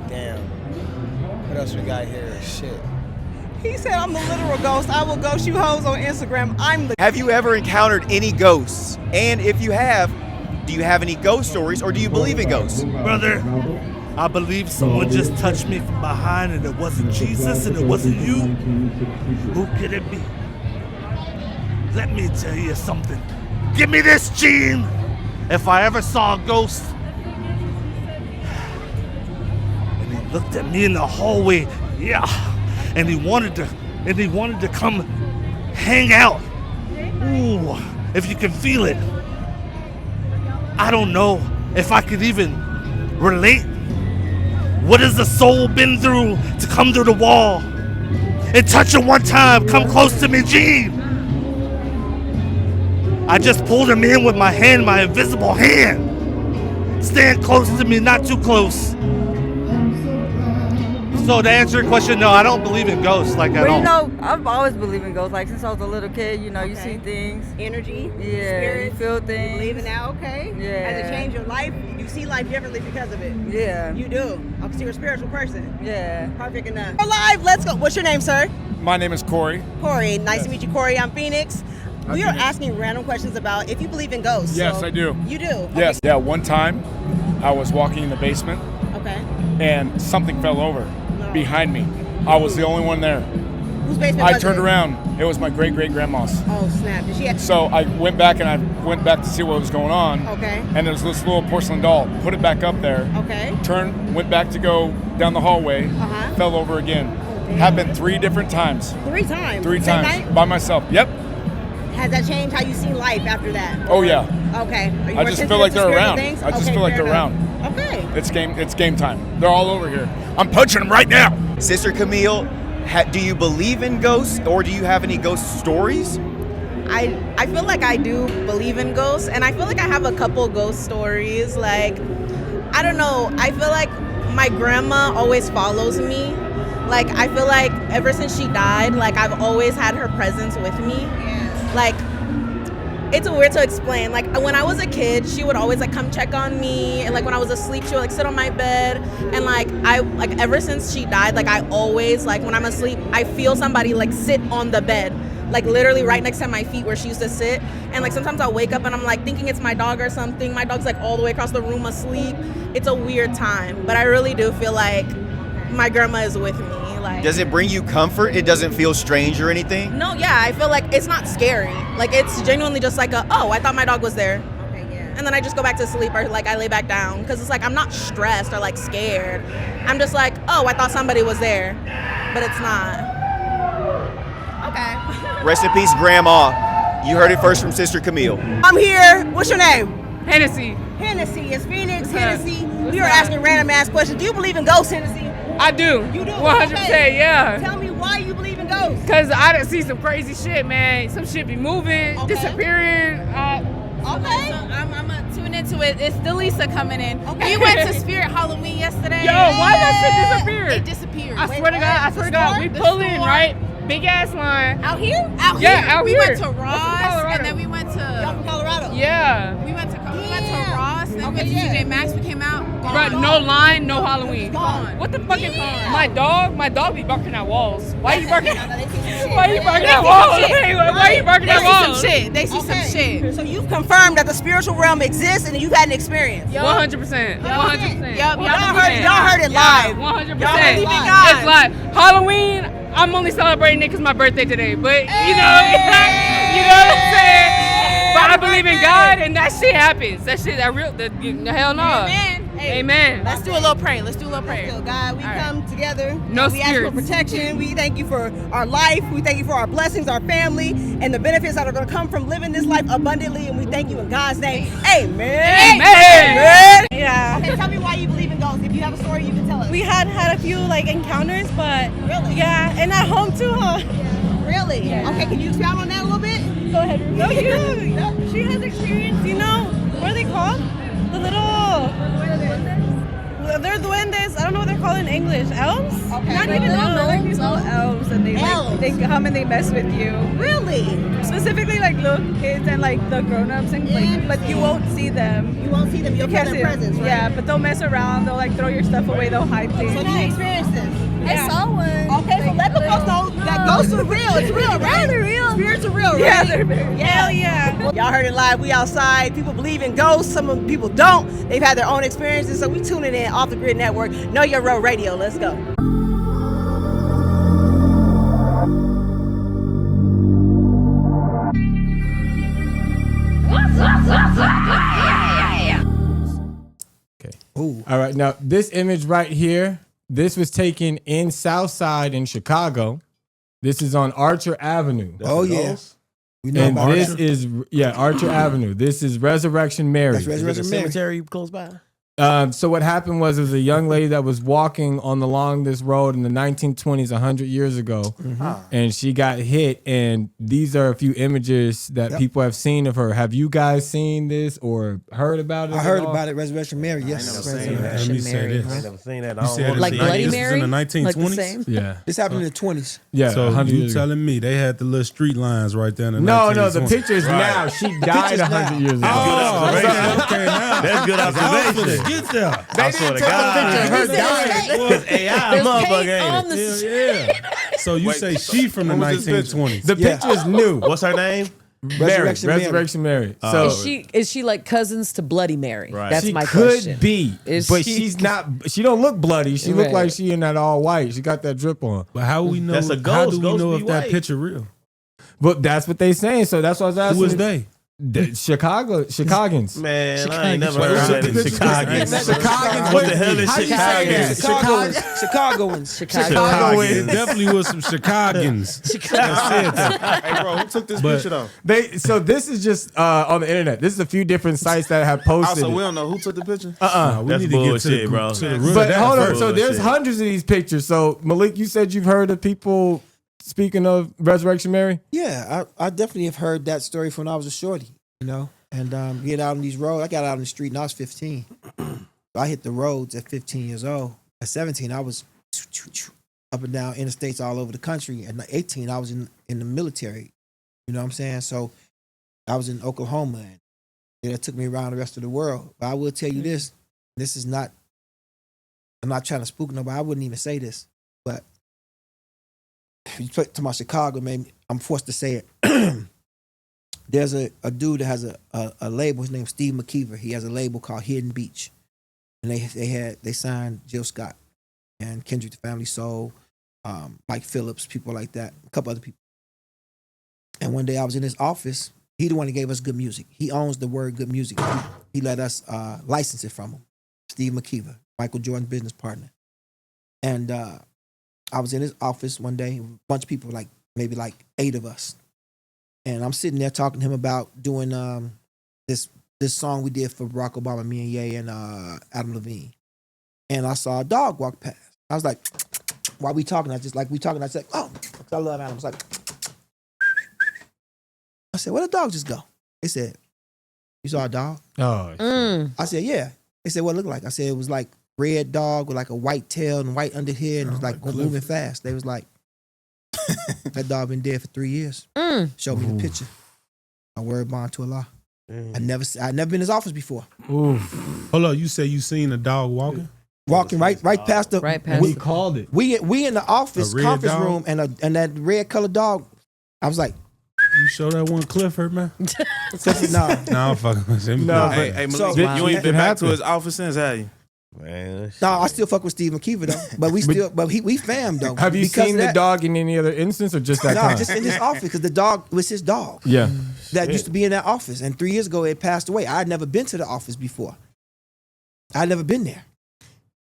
Damn. What else we got here? Shit. He said, I'm the literal ghost. I will ghost you hoes on Instagram. I'm the. Have you ever encountered any ghosts? And if you have, do you have any ghost stories or do you believe in ghosts? Brother, I believe someone just touched me from behind and it wasn't Jesus and it wasn't you. Who could it be? Let me tell you something. Give me this, Gene. If I ever saw a ghost and he looked at me in the hallway, yeah, and he wanted to come hang out. Ooh, if you can feel it. I don't know if I could even relate. What has the soul been through to come through the wall and touch it one time? Come close to me, Gene. I just pulled him in with my hand, my invisible hand. Stand close to me, not too close. So to answer your question, no, I don't believe in ghosts like at all. You know, I've always believed in ghosts. Like since I was a little kid, you know, you see things. Energy, yeah, spirit, you feel things. You believe in that, okay? Yeah. Has it changed your life? You see life differently because of it. Yeah. You do. I see you're a spiritual person. Yeah. Perfect enough. We're live. Let's go. What's your name, sir? My name is Corey. Corey. Nice to meet you, Corey. I'm Phoenix. We are asking random questions about if you believe in ghosts. Yes, so I do. You do? Yes. Yeah, one time I was walking in the basement Okay. and something fell over behind me. I was the only one there. Whose basement I was turned it? around. It was my great-great-grandma's. Oh, snap. Did she have... So I went back to see what was going on. Okay. And there was this little porcelain doll. Put it back up there. Okay. Went back to go down the hallway. Uh-huh. Fell over again. damn. Happened 3 different times. 3 times? 3 Same times. night? By myself. Yep. Has that changed how you see life after that? Oh, yeah. Okay. Are you I more just sensitive feel like to they're spiritual around. things? I just Okay, feel like fair they're enough. around. Okay. It's game time. They're all over here. I'm punching them right now. Sister Camille, do you believe in ghosts or do you have any ghost stories? I feel like I do believe in ghosts, and I feel like I have a couple ghost stories. Like, I don't know, I feel like my grandma always follows me. Like, I feel like ever since she died, like, I've always had her presence with me. Like, it's weird to explain. Like, when I was a kid, she would always, like, come check on me. And, like, when I was asleep, she would, like, sit on my bed. And, like, ever since she died, like, I always, like, when I'm asleep, I feel somebody, like, sit on the bed. Like, literally right next to my feet where she used to sit. And, like, sometimes I'll wake up and I'm, like, thinking it's my dog or something. My dog's, like, all the way across the room asleep. It's a weird time. But I really do feel like my grandma is with me. Like, Does it bring you comfort? It doesn't feel strange or anything? no, yeah, I feel like it's not scary. Like, it's genuinely just like I thought my dog was there. Okay, yeah. And then I just go back to sleep or, like, I lay back down. Because it's like I'm not stressed or, like, scared. I'm just like, oh, I thought somebody was there. But it's not. Okay. Rest in peace, Grandma. You heard it first from Sister Camille. I'm here. What's your name? Hennessy. Hennessy. It's Phoenix. What's Hennessy. up? We are asking random ass questions. Do you believe in ghosts, Hennessy? I do. You do? 100%, Okay. yeah. Tell me why you believe in ghosts. Cause I done see some crazy shit, man. Some shit be moving, disappearing. Okay. So I'm gonna tune into it. It's Delisa coming in. Okay. We went to Spirit Halloween yesterday. Yo, why that shit disappeared? It disappeared. I swear to God, we pull in, right? Big ass line. Out here? Out Yeah, here. out we here. went to I'm from Ross, Colorado. and then we went to. Y'all from Colorado? Yeah. We went to Ross, and then we went to TJ Maxx. We came out. Bro, no line, no Halloween. Gone. What the fuck is my dog be barking at walls. Why you barking? Why you barking They at see walls? some shit. Hey, why you barking They at see walls? some shit. They see some shit. So you've confirmed that the spiritual realm exists and you've had an experience. 100%. 100%. Yup, Well, y'all heard it live. 100%. Y'all believe in God. It's like Halloween. I'm only celebrating it because my birthday today, but you know, you know what I'm saying. But I believe in God, and that shit happens. That shit, the hell no. Amen. Amen. Let's do a little prayer. Let's do a little prayer. God, we come together. No we ask for spirits. protection. We thank you for our life. We thank you for our blessings, our family, and the benefits that are going to come from living this life abundantly. And we thank you in God's name. Amen. Amen. Yeah. Okay, tell me why you believe in ghosts. If you have a story, you can tell us. We had a few like encounters, but really, yeah, and at home too, huh? Really? Yeah. Okay, can you expound on that a little bit? Go ahead. No, you. She has experience. You know what are they called? The little. They're duendes. I don't know what they're called in English. Elves? Okay. Not Like even little elves. They're like gnomes? these little elves, and they come and they mess with you. Really? Specifically, like little kids and like the grown-ups, and like, but you won't see them. You won't see them. You'll can't feel see their them. presence, right? Yeah, but they'll mess around. They'll like throw your stuff away. They'll hide things. So you experienced this? I saw one. Okay, so let the folks know that ghosts are real. It's real, right? Yeah, they're real. Spirits are real, right? Yeah, they're real. Hell yeah. Y'all heard it live. We outside. People believe in ghosts. Some of the people don't. They've had their own experiences. So we tuning in off the Grid Network. Know Your Road Radio. Let's go. Okay. Ooh. All right. Now, this image right here, this was taken in Southside in Chicago. This is on Archer Avenue. Oh, yeah. We know And about this Archer. is, Archer Avenue. This is Resurrection Mary. That's Resurrection Mary. Cemetery close by. So what happened was there was a young lady that was walking along this road in the 1920s, 100 years ago, and she got hit. And these are a few images that people have seen of her. Have you guys seen this or heard about it? I heard about it, Resurrection Mary. Yes. Let me say this. I ain't never seen that. I don't wanna like see Bloody it. Mary? This is in the 1920s? Like the same? Yeah. This happened in the 20s. Yeah. So 100 you years ago. telling me they had the little street lines right there in the No, 1920s? the picture is now. She died 100 years ago. Oh, okay, now. That's good observation. Get there. I swear to God. Because AI, motherfucker, ain't it? Yeah. So you say she from the 1920s? The picture is new. What's her name? Resurrection Mary. So Is she like cousins to Bloody Mary? Right. That's she my could question. be, Is but she- she's not. She don't look bloody. She look Right. like she in that all white. She got that drip on. But how we know? That's a How ghost. do we Ghosts know be if that white. picture real? But that's what they saying. So that's what I was asking. Who is they? The Chicagans. Man, I ain't never heard of that in Chicago. Chicagans. What the hell is How you say that? Chicago? Chicagoans. It definitely was some Chicagans. Hey, bro, who took this But- picture though? So this is just on the internet. This is a few different sites that have posted. Also, we it. don't know who took the picture. Nah, we That's need to get bullshit, to the, bro. to the root But of that hold on. first. So there's Bullshit. hundreds of these pictures. So Malik, you said you've heard of people speaking of Resurrection Mary. Yeah, I definitely have heard that story from when I was a shorty, you know, and get out on these roads. I got out on the street and I was 15. I hit the roads at 15 years old. At 17, I was up and down interstates all over the country. At 18, I was in the military. You know what I'm saying? So I was in Oklahoma, and that took me around the rest of the world. But I will tell you this: this is not. I'm not trying to spook nobody. I wouldn't even say this, but you talk to my Chicago, man, I'm forced to say it. There's a dude that has a label. His name's Steve McKeever. He has a label called Hidden Beach, and they signed Jill Scott and Kendrick the Family Soul, Mike Phillips, people like that, a couple other people. And one day I was in his office. He the one that gave us good music. He owns the word good music. He let us license it from him. Steve McKeever, Michael Jordan's business partner. And I was in his office one day, a bunch of people, maybe 8 of us. And I'm sitting there talking to him about doing this song we did for Barack Obama, me and Ye and Adam Levine. And I saw a dog walk past. I was like, while we talking, I said, oh, 'cause I love animals. I said, where'd the dog just go? They said, you saw a dog? Oh, I said, yeah. They said, what it looked like? I said, it was like red dog with like a white tail and white under here, and it was like moving fast. They was like, that dog been dead for 3 years. Showed me the picture. I word bond to Allah. I'd never been in his office before. Hold on, you say you seen a dog walking? Walking right past the. We called it. We in the office A red conference dog? room, and that red colored dog. I was like, You show that one Clifford, man? no. No, I'm fucking with him. No, Hey, but- Malik, So- you ain't been It back to happened. his office since, have you? Man, No, I still fuck with Steve McKeever though. But we fam though. Have you because seen of the that. dog in any other instance or just that No, time? just in his office because the dog was his dog. Yeah. That used to be in that office, and 3 years ago it passed away. I had never been to the office before. I've never been there.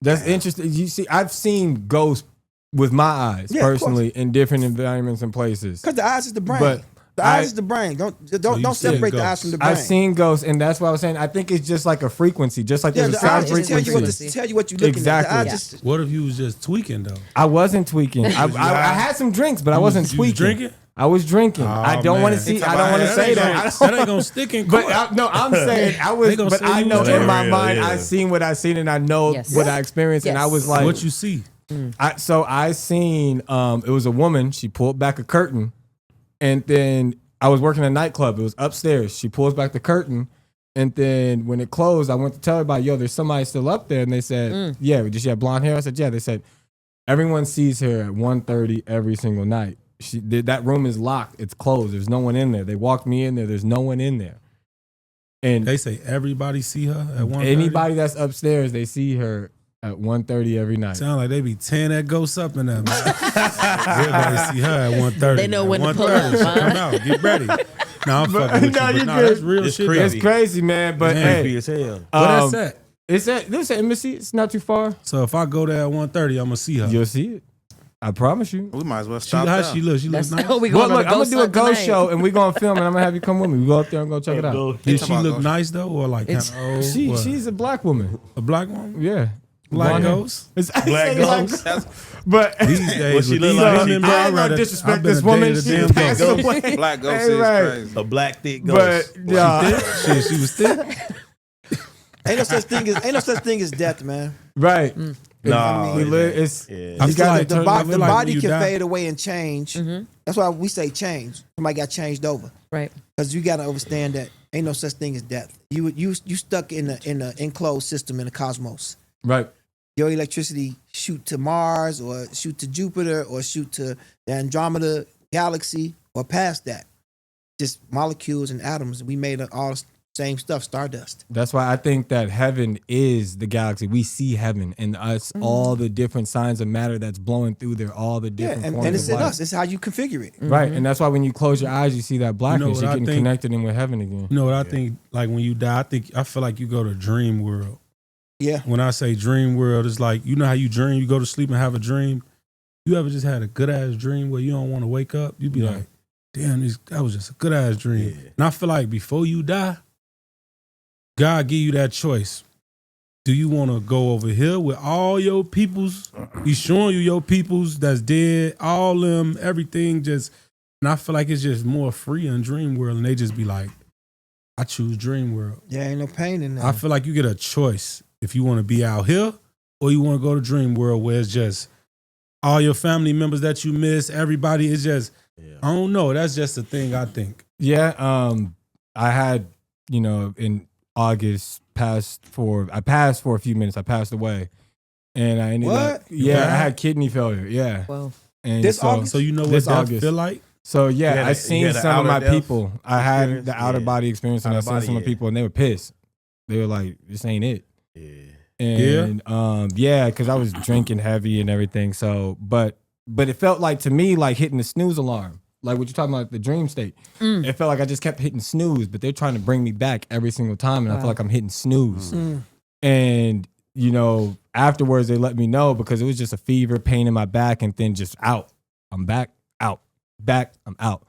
That's interesting. You see, I've seen ghosts with my eyes personally in different environments and places. Because the eyes is the brain. But the eyes is the brain. Don't separate the eyes from the brain. I've seen ghosts, and that's why I was saying I think it's just like a frequency, just like there's a sound frequency. Tell you what you're looking at. What if you was just tweaking though? I wasn't tweaking. I had some drinks, but I wasn't tweaking. Drinking? I was drinking. Oh, I don't want to see. I don't want to say that. That ain't gonna stick in court. But I'm saying I was. But I know in my mind I seen what I seen, and I know what I experienced, and I was like, "What you see?" So I seen. It was a woman. She pulled back a curtain, and then I was working a nightclub. It was upstairs. She pulls back the curtain, and then when it closed, I went to tell everybody, "Yo, there's somebody still up there," and they said, "Yeah, did she have blonde hair?" I said, "Yeah." They said, "Everyone sees her at 1:30 every single night." That room is locked. It's closed. There's no one in there. They walked me in there. There's no one in there. And they say everybody see her at 1:30? Anybody that's upstairs, they see her at 1:30 every night. Sound like they be tearing that ghost up in there, man. Everybody see her at 1:30. They know when to pull up. Come out. Get ready. No, I'm fucking with you. But that's real shit. It's crazy, man. But hey, as hell. What that's at? It's at this embassy. It's not too far. So if I go there at 1:30, I'm gonna see her. You'll see it. I promise you. We might as well stop. How she look? She looks nice. Well, look, I'm gonna do a ghost show, and we're gonna film, and I'm gonna have you come with me. We go up there and go check it out. Did she look nice though, or like kind of old? She's a black woman. A black woman? Yeah. Black ghost? Black ghost. But these days, what she look I like? ain't gonna disrespect this woman. She passed away. Black ghost is crazy. A black thick ghost. But yeah, she was thick. Ain't no such thing as death, man. Right. No, it's the body can fade away and change. That's why we say change. Somebody got changed over, right? Because you got to understand that ain't no such thing as death. You stuck in the enclosed system in the cosmos, right? Your electricity shoot to Mars or shoot to Jupiter or shoot to the Andromeda galaxy or past that. Just molecules and atoms. We made all the same stuff, stardust. That's why I think that heaven is the galaxy. We see heaven and us, all the different signs of matter that's blowing through there, all the different forms and it's of in life. us. It's how you configure it. Right. And that's why when you close your eyes, you see that blackness. You're getting connected in with heaven again. You know what I think? Like when you die, I feel like you go to dream world. Yeah. When I say dream world, it's like, you know how you dream, you go to sleep and have a dream. You ever just had a good ass dream where you don't want to wake up? You be like, damn, that was just a good ass dream. Yeah. And I feel like before you die, God give you that choice. Do you want to go over here with all your peoples? He's showing you your peoples that's dead, all them, everything just, and I feel like it's just more free in dream world. And they just be like, I choose dream world. Yeah, ain't no pain in that. I feel like you get a choice if you want to be out here or you want to go to dream world where it's just all your family members that you miss, everybody is just, I don't know. That's just the thing I think. Yeah. I had, in August I passed for a few minutes. I passed away. And I ended up, I had kidney failure. Yeah. Well, and this August? So you know what that feel like? So I seen some of my people. I had the outer body experience, and I seen some of my people, and they were pissed. They were like, "This ain't it." And because I was drinking heavy and everything. So, but it felt like to me like hitting the snooze alarm, like what you're talking about, the dream state. It felt like I just kept hitting snooze, but they're trying to bring me back every single time, and I feel like I'm hitting snooze. And afterwards they let me know because it was just a fever, pain in my back, and then just out. I'm back, out. Back, I'm out.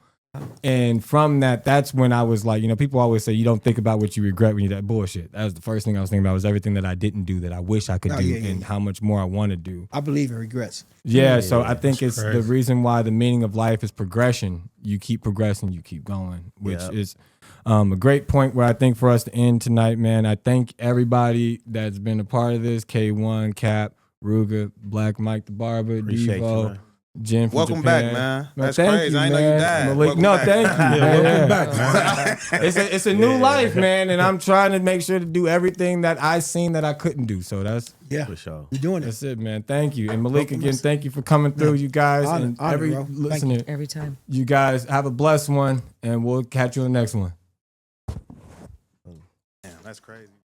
And from that's when I was like, people always say you don't think about what you regret when you die. Bullshit. That was the first thing I was thinking about, was everything that I didn't do that I wish I could do and how much more I want to do. I believe in regrets. So I think it's crazy. The reason why the meaning of life is progression. You keep progressing, you keep going, which is a great point where I think for us to end tonight, man. I thank everybody that's been a part of this. K1, Cap, Rooga, Black Mike the Barber, Appreciate Devo. You, Jenn from Welcome Japan. back, man. No, That's thank crazy. you, I didn't know you died. Malik, Welcome back. thank you. Welcome back, man. It's a new life, man, and I'm trying to make sure to do everything that I seen that I couldn't do. So that's for sure. You're doing it. That's it, man. Thank you, and Malik again. Thank you for coming through, you guys, and every listener. Every time. You guys have a blessed one, and we'll catch you on the next one. Damn, that's crazy.